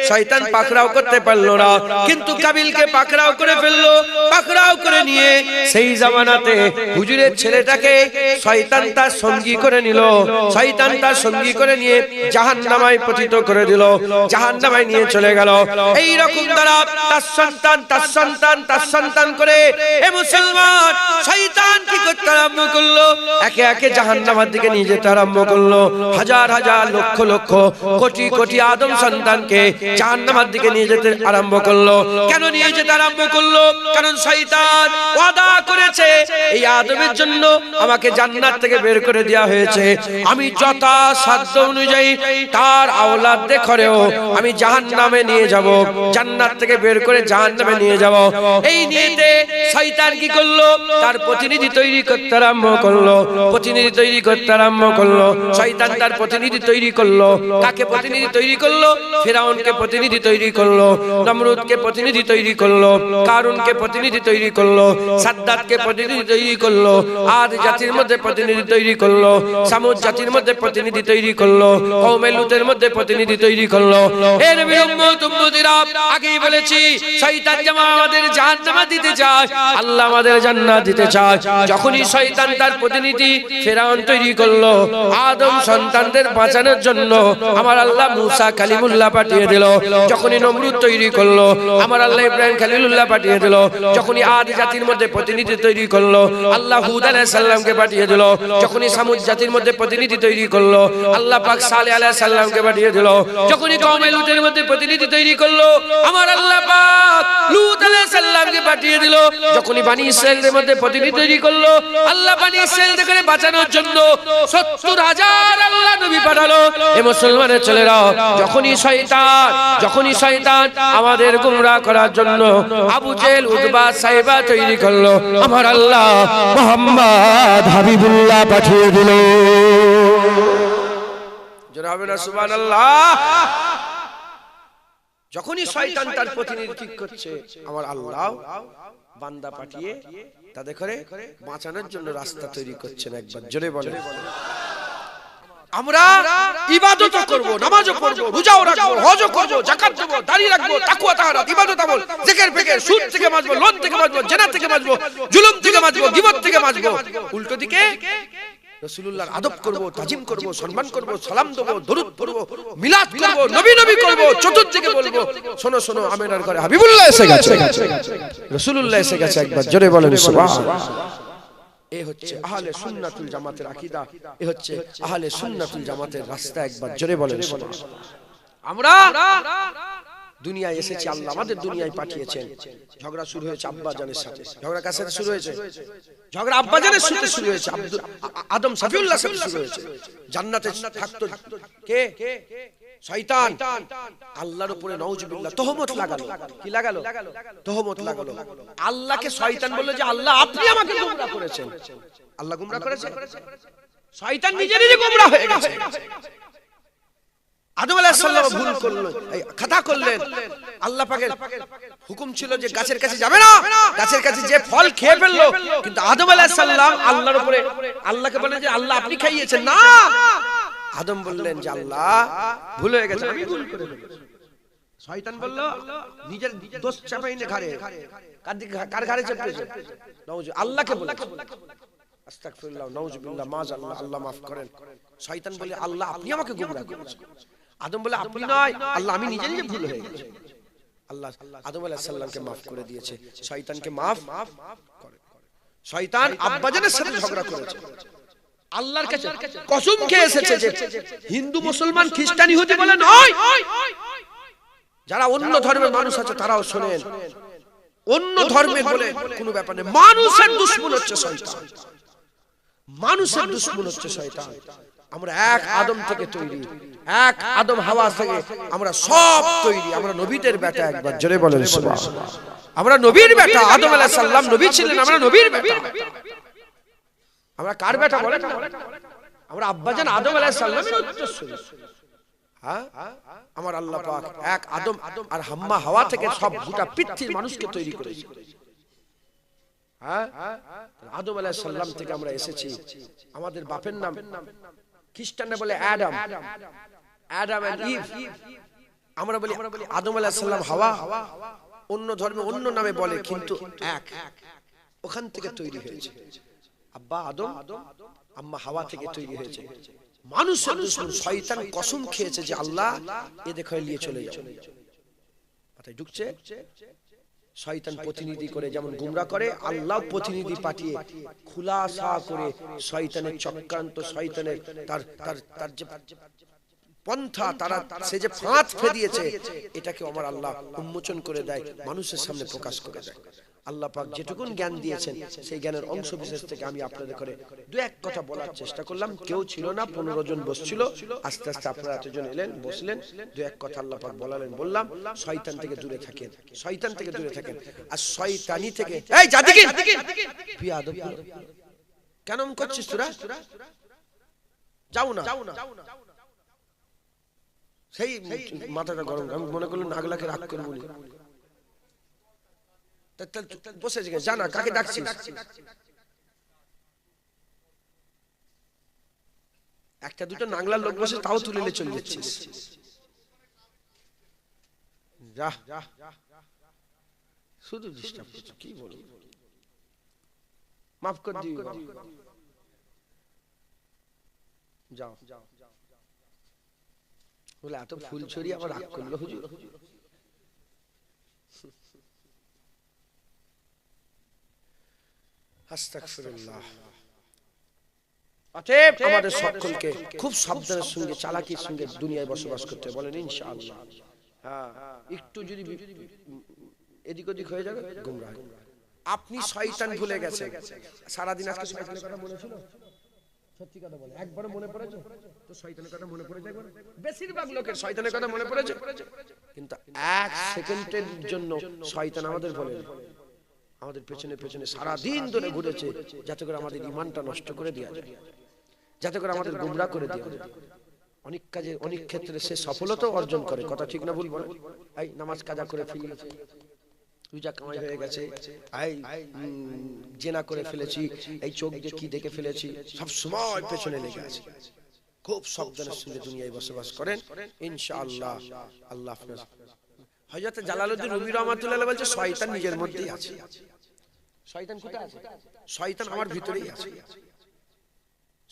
শয়তান পাকড়াও করতে পারলো না, কিন্তু কাবিলকে পাকড়াও করে ফেললো। পাকড়াও করে নিয়ে সেই জামানাতে হুজুরের ছেলেটাকে শয়তান তার সঙ্গী করে নিল, শয়তান তার সঙ্গী করে নিয়ে জাহান্নামায় পতিত করে দিল, জাহান্নামায় নিয়ে চলে গেল। এই রকম দ্বারা তার সন্তান করে এ মুসলমান শয়তান কি করতে আরম্ভ করলো, একে একে জাহান্নামের দিকে নিয়ে যেতে আরম্ভ করলো। হাজার হাজার লক্ষ লক্ষ কোটি কোটি আদম সন্তানকে জাহান্নামের দিকে নিয়ে যেতে আরম্ভ করলো। কেন নিয়ে যেতে আরম্ভ করলো? কারণ শয়তান ওয়াদা করেছে এই আদমের জন্য আমাকে জান্নাত থেকে বের করে দেওয়া হয়েছে, আমি যথাসাধ্য অনুযায়ী তার আওলাদদের ঘরেও আমি জাহান্নামে নিয়ে যাব, জান্নাত থেকে বের করে জাহান্নামে নিয়ে যাব। এই নিয়েতে শয়তান কি করলো? তার প্রতিনিধি তৈরি করতে আরম্ভ করলো, প্রতিনিধি তৈরি করতে আরম্ভ করলো। শয়তান তার প্রতিনিধি তৈরি করলো। কাকে প্রতিনিধি তৈরি করলো? ফিরাউনকে প্রতিনিধি তৈরি করলো, নমরুদকে প্রতিনিধি তৈরি করলো, কারুনকে প্রতিনিধি তৈরি করলো, সাদ্দাতকে প্রতিনিধি তৈরি করলো, আদ জাতির মধ্যে প্রতিনিধি তৈরি করলো, সামুদ জাতির মধ্যে প্রতিনিধি তৈরি করলো, কওমে লুতের মধ্যে প্রতিনিধি তৈরি করলো। এ নবীর উম্মতিরা আগেই বলেছি শয়তান যেমন আমাদের জাহান্নামে দিতে চায়, আল্লাহ আমাদের জান্নাত দিতে চায়। যখনই শয়তান তার প্রতিনিধি ফিরাউন তৈরি করলো, আদম সন্তানদের বাঁচানোর জন্য আমার আল্লাহ মুসা কালিমুল্লাহ পাঠিয়ে দিল। যখনই নমরুদ তৈরি করলো, আমার আল্লাহ ইব্রাহিম খলিলুল্লাহ পাঠিয়ে দিল। যখনই আদ জাতির মধ্যে প্রতিনিধি তৈরি করলো, আল্লাহ হুদ আলাইহিস সালামকে পাঠিয়ে দিল। যখনই সামুদ জাতির মধ্যে প্রতিনিধি তৈরি করলো, আল্লাহ পাক সালেহ আলাইহিস সালামকে পাঠিয়ে দিল। যখনই কওমে লুতের মধ্যে প্রতিনিধি তৈরি করলো, আমার আল্লাহ পাক লূত আলাইহিস সালামকে পাঠিয়ে দিল। যখনই বনি ইসরাঈলের মধ্যে প্রতিনিধি তৈরি করলো, আল্লাহ বনি ইসরাঈলকে বাঁচানোর জন্য ৭০,০০০ আল্লাহ নবী পাঠালো। এ মুসলমানের ছেলেরা, যখনই শয়তান আমাদের গোমরাহ করার জন্য আবু জেহেল উতবা সাইবা তৈরি করলো, আমার আল্লাহ মুহাম্মদ হাবিবুল্লাহ পাঠিয়ে দিল। জোরে হবে না সুবহানাল্লাহ? যখনই শয়তান তার প্রতিনিধি ঠিক করছে, আমার আল্লাহ বান্দা পাঠিয়ে তাদের করে বাঁচানোর জন্য রাস্তা তৈরি করছেন। একবার জোরে বলেন। আমরা ইবাদত করব, নামাজও পড়ব, রোজাও রাখব, হজও করব, যাকাত দেব, দাড়ি রাখব, তাকওয়া তাহারাত, ইবাদত আমল, জিকির ফিকির, সুদ থেকে বাঁচবো, লোন থেকে বাঁচবো, জিনা থেকে বাঁচবো, জুলুম থেকে বাঁচবো, গীবত থেকে বাঁচবো। উল্টো দিকে রাসূলুল্লাহর আদব করব, তাজিম করব, সম্মান করব, সালাম দেব, দরুদ পড়ব, মিলাদ করব, নবী নবী করব। চতুর্দিকে বলবো, শোনো শোনো, আমিনার ঘরে হাবিবুল্লাহ এসে গেছে, রাসূলুল্লাহ এসে গেছে। একবার জোরে বলেন সুবহানাল্লাহ। এ হচ্ছে আহলে সুন্নাতুল জামাতের আকীদা, এ হচ্ছে আহলে সুন্নাতুল জামাতের রাস্তা। একবার জোরে বলেন সুবহানাল্লাহ। আমরা দুনিয়ায় এসেছি, আল্লাহ আমাদের দুনিয়ায় পাঠিয়েছেন। ঝগড়া শুরু হয়েছে আব্বা জানের সাথে। ঝগড়া কার সাথে শুরু হয়েছে? ঝগড়া আব্বা জানের সাথে শুরু হয়েছে, আদম শফিউল্লাহর সাথে শুরু হয়েছে। জান্নাতে থাকতো কে? শয়তান। আল্লাহর উপরে নাউজুবিল্লাহ তহমত লাগালো। কি লাগালো? তহমত লাগালো। আল্লাহকে শয়তান বলল যে আল্লাহ আপনি আমাকে গোমরাহ করেছেন। আল্লাহ গোমরাহ করেছে? শয়তান নিজে নিজে গোমরাহ হয়ে গেছে। আদম আলাইহিস সালাম ভুল করলেন, খাতা করলেন। আল্লাহ পাকের হুকুম ছিল যে গাছের কাছে যাবে না, গাছের কাছে যে ফল খেয়ে ফেললো। কিন্তু আদম আলাইহিস সালাম আল্লাহর উপরে আল্লাহকে বলেন যে আল্লাহ আপনি খাইয়েছেন না। আদম বললেন যে আল্লাহ ভুল হয়ে গেছে, আমি ভুল করে ফেলেছি। শয়তান বলল নিজের দোষ চাপাই না ঘাড়ে। কার ঘাড়ে চেপেছে? আল্লাহকে বলেছে। আস্তাগফিরুল্লাহ, নাউজুবিল্লাহ, মাযাল্লাহ, আল্লাহ মাফ করেন। শয়তান বলে আল্লাহ আপনি আমাকে গোমরাহ করেছেন। আদম বলে আপনি নয় আল্লাহ, আমি নিজে নিজে ভুল হয়ে গেছে। আল্লাহ আদম আলাইহিস সালামকে মাফ করে দিয়েছে, শয়তানকে মাফ করে। শয়তান আব্বাজানের সাথে ঝগড়া করেছে, আল্লাহর কাছে কসম খেয়ে এসেছে যে হিন্দু মুসলমান খ্রিস্টান ইহুদি বলে নয়, যারা অন্য ধর্মের মানুষ আছে তারাও শোনেন, অন্য ধর্মের বলে কোনো ব্যাপার নেই। মানুষের দুশমন হচ্ছে শয়তান, মানুষের দুশমন হচ্ছে শয়তান। আমরা এক আদম থেকে তৈরি, এক আদম হাওয়া থেকে আমরা সব তৈরি। আমরা নবীদের বেটা, একবার জোরে বলেন সুবহানাল্লাহ। আমরা নবীর বেটা, আদম আলাইহিস সালাম নবী ছিলেন, আমরা নবীর বেটা। আমরা কার বেটা বলেন না? আমরা আব্বাজান আদম আলাইহিস সালামের উত্তরসূরি। হ্যাঁ, আমার আল্লাহ পাক এক আদম আর হাম্মা হাওয়া থেকে সব গোটা পৃথিবীর মানুষকে তৈরি করেছে। হ্যাঁ, আদম আলাইহিস সালাম থেকে আমরা এসেছি। আমাদের বাপের নাম খ্রিস্টানরা বলে অ্যাডাম, অ্যাডাম এন্ড ইভ। আমরা বলি আদম আলাইহিস সালাম হাওয়া, অন্য ধর্মে অন্য নামে বলে কিন্তু এক, ওখান থেকে তৈরি হয়েছে। আব্বা আদম, আম্মা হাওয়া থেকে তৈরি হয়েছে। মানুষের দুশমন শয়তান কসম খেয়েছে যে আল্লাহ এ দেখো নিয়ে চলে যাও। মাথায় ঢুকছে? শয়তান প্রতিনিধি করে যেমন গুমরা করে, আল্লাহ প্রতিনিধি পাঠিয়ে খুলাসা করে শয়তানের চক্রান্ত, শয়তানের তার যে পন্থা, তারা সে যে ফাঁদ ফেদিয়েছে, এটাকে আমার আল্লাহ উন্মোচন করে দেয়, মানুষের সামনে প্রকাশ করে দেয়। আল্লাহ পাক যেটুকুন জ্ঞান দিয়েছেন সেই জ্ঞানের অংশ বিশেষ থেকে আমি আপনাদের করে দু এক কথা বলার চেষ্টা করলাম। কেউ ছিল না, 15 জন বসছিল, আস্তে আস্তে আপনারা এতজন এলেন, বসলেন, দু এক কথা আল্লাহ পাক বলালেন, বললাম। শয়তান থেকে দূরে থাকেন, শয়তান থেকে দূরে থাকেন। আর শয়তানি থেকে এই জাদিকে বিয়াদব কেন করছিস তোরা? যাও না, সেই মাথাটা গরম, আমি মনে করলাম নাগলাকে রাগ করে বলি, বসে জানা কাকে ডাকছিস? একটা দুটো নাগলার লোক বসে তাও তুলে নিয়ে চলে যাচ্ছিস। শুধু ডিস্টার্ব করছো, কি বলবো, মাফ করে দিও। যাও বলে এত ফুল ছড়িয়ে আবার রাগ করলো হুজুর। আস্তাগফিরুল্লাহ। অতএব আমাদের সকলকে খুব সাবধানের সঙ্গে, চালাকির সঙ্গে দুনিয়ায় বসবাস করতে বলেন ইনশাআল্লাহ। হ্যাঁ, একটু যদি এদিক ওদিক হয়ে যাবে গুমরাহ। আপনি শয়তান ভুলে গেছেন, সারাদিন আজকে শয়তানের কথা মনে ছিল? সত্যি কথা বলে, একবার মনে পড়েছে তো? শয়তানের কথা মনে পড়েছে একবার? বেশিরভাগ লোকের শয়তানের কথা মনে পড়েছে, কিন্তু এক সেকেন্ডের জন্য শয়তান আমাদের বলে আমাদের পেছনে পেছনে সারা দিন ধরে ঘুরেছে, যাতে করে আমাদের ঈমানটা নষ্ট করে দেওয়া যায়, যাতে করে আমাদের গুমরাহ করে দেওয়া যায়। অনেক কাজে, অনেক ক্ষেত্রে সে সফলতা অর্জন করে, কথা ঠিক না ভুল বলে? এই নামাজ কাজা করে ফেলেছি, রোজা কামাই হয়ে গেছে, এই জেনা করে ফেলেছি, এই চোখ দিয়ে কি দেখে ফেলেছি, সব সময় পেছনে লেগে আছে। খুব সাবধানের সঙ্গে দুনিয়ায় বসবাস করেন ইনশাআল্লাহ। আল্লাহ আপনার হযরত জালালউদ্দিন রুমি রাহমাতুল্লাহ আলাইহি বলছে শয়তান নিজের মধ্যেই আছে। শয়তান কোথায় আছে? শয়তান আমার ভিতরেই আছে,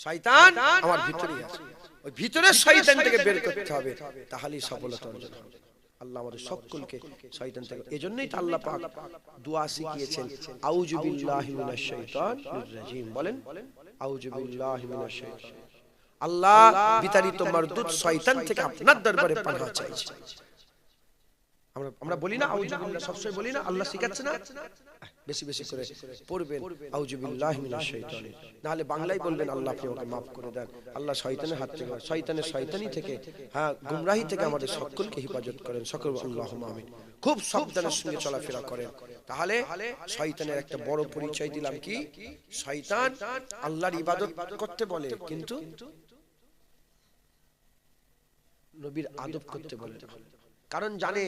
শয়তান আমার ভিতরেই আছে। ওই ভিতরের শয়তানটাকে বের করতে হবে, তাহলেই সফলতা অর্জন হবে। আল্লাহ আমাদের সকলকে শয়তান থেকে, এজন্যই তো আল্লাহ পাক দোয়া শিখিয়েছেন, আউযু বিল্লাহি মিনাশ শাইতানির রাজিম। বলেন আউযু বিল্লাহি মিনাশ শাইতান। আল্লাহ বিতাড়িত মারদুদ শয়তান থেকে আপনার দরবারে পানাহ চাইছি। আমরা বলি না আউযু বিল্লাহ, সবসময় বলি না? আল্লাহ শিখাচ্ছে না? বেশি বেশি করে পড়বেন আউযু বিল্লাহি মিনাশ শাইতানির। নাহলে বাংলায় বলবেন আল্লাহ আপনি আমাকে মাফ করে দেন, আল্লাহ শয়তানের হাত থেকে, শয়তানের শয়তানি থেকে, হ্যাঁ গুমরাহি থেকে আমাদের সকলকে হেফাজত করেন। সকল আল্লাহুম্মা আমিন। খুব সাবধানের সঙ্গে চলাফেরা করেন, তাহলে শয়তানের একটা বড় পরিচয় দিলাম কি? শয়তান আল্লাহর ইবাদত করতে বলে কিন্তু নবীর আদব করতে বলে না। কারণ জানে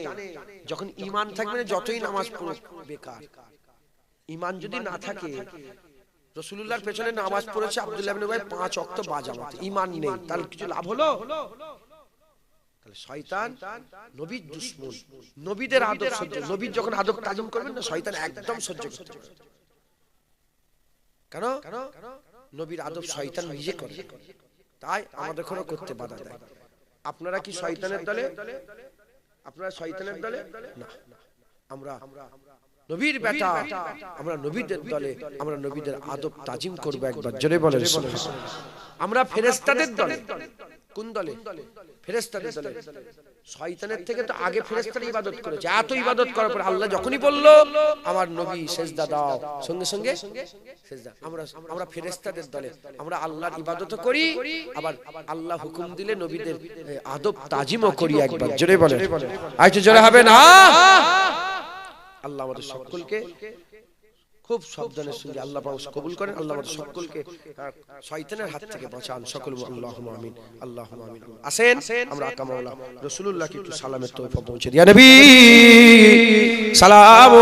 যখন ঈমান থাকবে না, যতই নামাজ পড়ুক বেকার। ঈমান যদি না থাকে, রাসূলুল্লাহর পেছনে নামাজ পড়েছে আব্দুল্লাহ ইবনে উবাই 5 ওয়াক্ত বাজামাত, ঈমান নেই, তাহলে কিছু লাভ হলো? তাহলে শয়তান নবীর দুশমন, নবীদের আদব সহ্য, নবীর যখন আদব তাজিম করবেন না, শয়তান একদম সহ্য করতে পারে। কেন? নবীর আদব শয়তান নিজে করে, তাই আমাদের কোনো করতে বাধা দেয়। আপনারা কি শয়তানের দলে? আপনারা শয়তানের দলে না, আমরা নবীর বেটা, আমরা নবীদের দলে, আমরা নবীদের আদব তাজিম করব। একবার জোরে বলেন সুবহানাল্লাহ। আমরা ফেরেশতাদের দলে। কোন দলে? ফেরেশতাদের দলে। শয়তানের থেকে তো আগে ফেরেশতারা ইবাদত করেছে। এত ইবাদত করার পর আল্লাহ যখনই বলল আমার নবী সিজদা দাও, সঙ্গে সঙ্গে সিজদা। আমরা ফেরেশতাদের দলে, আমরা আল্লাহর ইবাদতও করি, আবার আল্লাহ হুকুম দিলে নবীদের আদব তাজিমও করি। একবার জোরে বলেন, আইতো জোরে হবে না। আল্লাহ আমাদের সকলকে খুব সাবধানের সঙ্গে আল্লাহ পাক কবুল করেন। আল্লাহ আমাদের সকলকে শয়তানের হাত থেকে বাঁচান। সকল আল্লাহুম্মা আমিন, আল্লাহুম্মা আমিন। আসেন আমরা আকা মাওলা রাসূলুল্লাহকে একটু সালামের তোহফা পৌঁছে দিই। ইয়া নবী সালাম।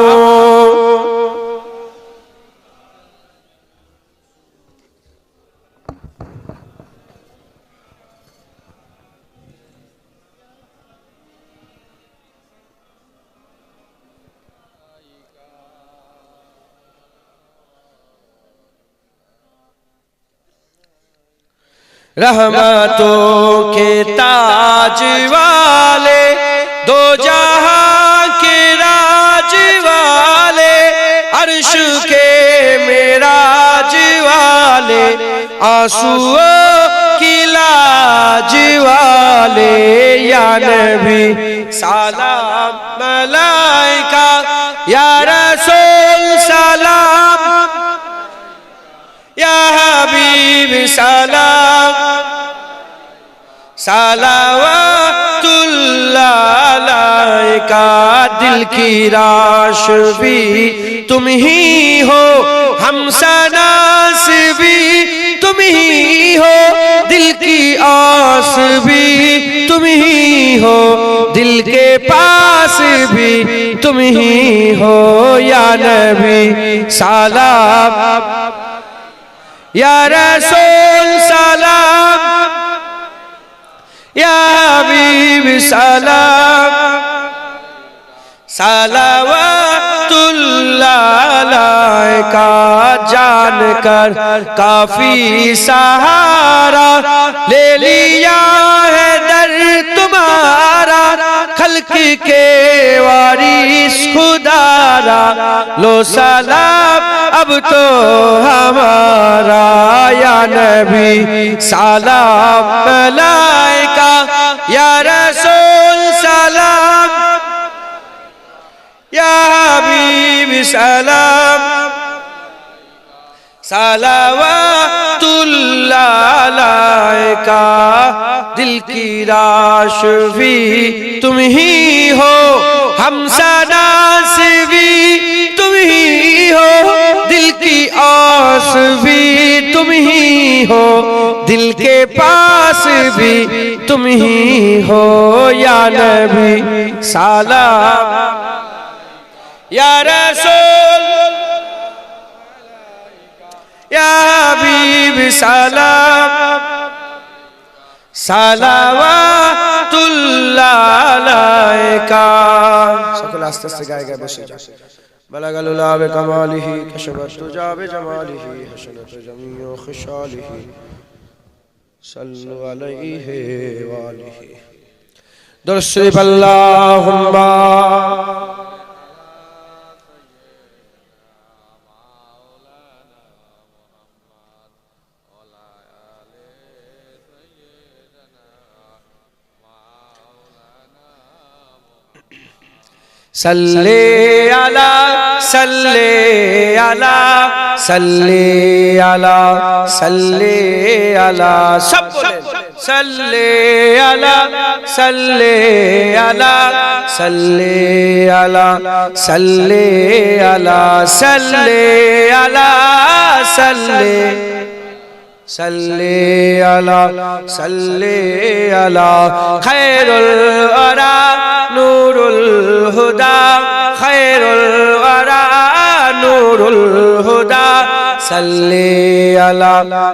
रहमतों के ताज वाले, दो जहां के राज वाले, अर्श के मेराज वाले, आंसुओं की लाज वाले, या नबी सलाम मलाइका, या रसूल सलाम, या हबीब सलाम, सलावतुल्लाह अलैका। दिल की राश भी तुम ही हो, हम सनास भी तुम ही हो, दिल की आस भी तुम ही हो, दिल के पास भी तुम ही हो, या नबी सलाम, या रसूल सलाम, या हबीब सलाम, सलावतुल्लाह अलैका। जानकर काफी सहारा ले लिया है दर तुम्हारा, खल्क के वारिस खुदारा, लो सलाम अब तो हमारा, या नबी सलाम मलाइका, या रसूल सलाम, या हबीब सलाम, सलावतुल्लाह अलैका। दिल की राश भी तुम ही हो, हम सनास भी तुम ही हो, दिल की आस भी तुम ही हो, दिल के पास भी तुम ही हो, या नबी सलाम, या रसूल, या हबीब सलाम, सलावतुल्लाह अलैका। সকল আস্তে আস্তে গায়ে গায়ে বসে যাও। بلغ العلا بكماله، كشفت الدجى بجماله، حسنت جميع خصاله، صلوا عليه وآله. درود شریف اللهم सल्ले अला, सल्ले अला, सल्ले अला, सल्ले अला, सब बोले सल्ले अला, सल्ले अला, सल्ले अला, सल्ले अला, सल्ले अला, सल्ले सल्ले अला, सल्ले अला, खैरुल वरा नूरुल हुदा, खैरुल वरा नूरुल हुदा, सल्ले अला,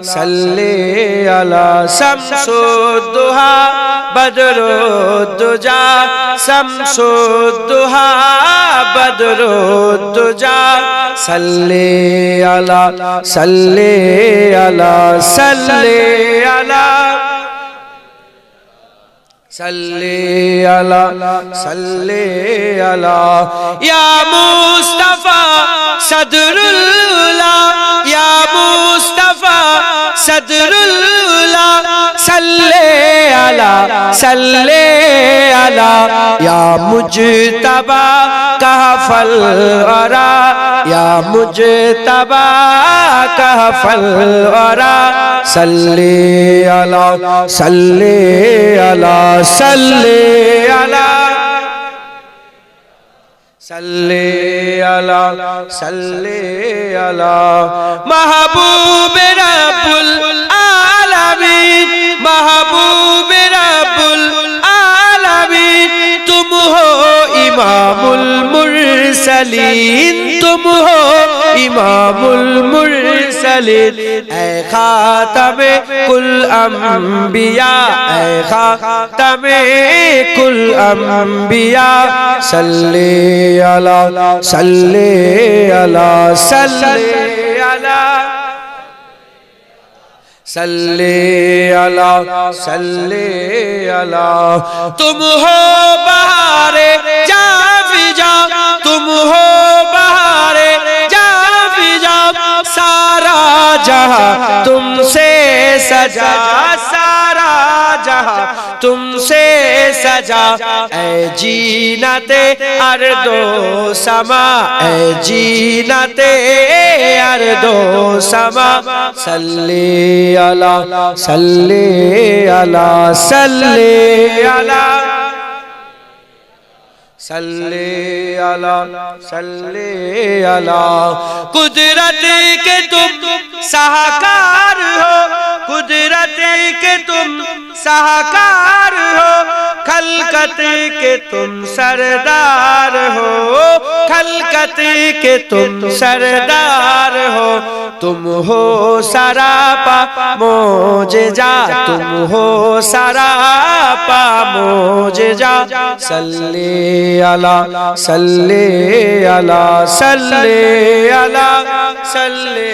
सल्ले अला, शम्सुद्दुहा बदरुद्दुजा, शम्सुद्दुहा बदरुद्दुजा सल्ले अला सल्ले अला सल्ले अला सल्ले अला सल्ले अला या मुस्तफा सदरुल्ला या मुस्तफा सदरुल्ला सल्ले अला या मुजतबा कहफल वरा या मुजतबा कहफल वरा सल्ले अला सल्ले अला सल्ले अला सल्ले अला सल्ले अला महबूब रब्बुल आलमीन महबूब रब्बुल आलमीन तुम हो इमामुल मुरसलीन तुम हो इमामुल मुरसलीन ऐ खातमे कुल अंबिया ऐ खातमे कुल अंबिया सल्ले अला सल्ले अला सल्ले अला सल्ले अला सल्ले अला तुम हो बहारे जाफिजा तुम हो बहारे जाफिजा सारा जहां तुमसे सजा सारा जहां तुमसे सजा ऐ जीनते अर्दो समा ऐ जीनते अर्दो समा सल्ले अला सल्ले अला सल्ले अला सल्ले अला सल्ले अला कुदरत के तुम साहकार हो कुदरत के तुम साहकार हो खलकत के तुम सरदार हो खलकत के तुम सरदार हो तुम हो सरापा मोजेजा तुम हो सरापा मोजेजा सल्ले अला सल्ले अला सल्ले अला सल्ले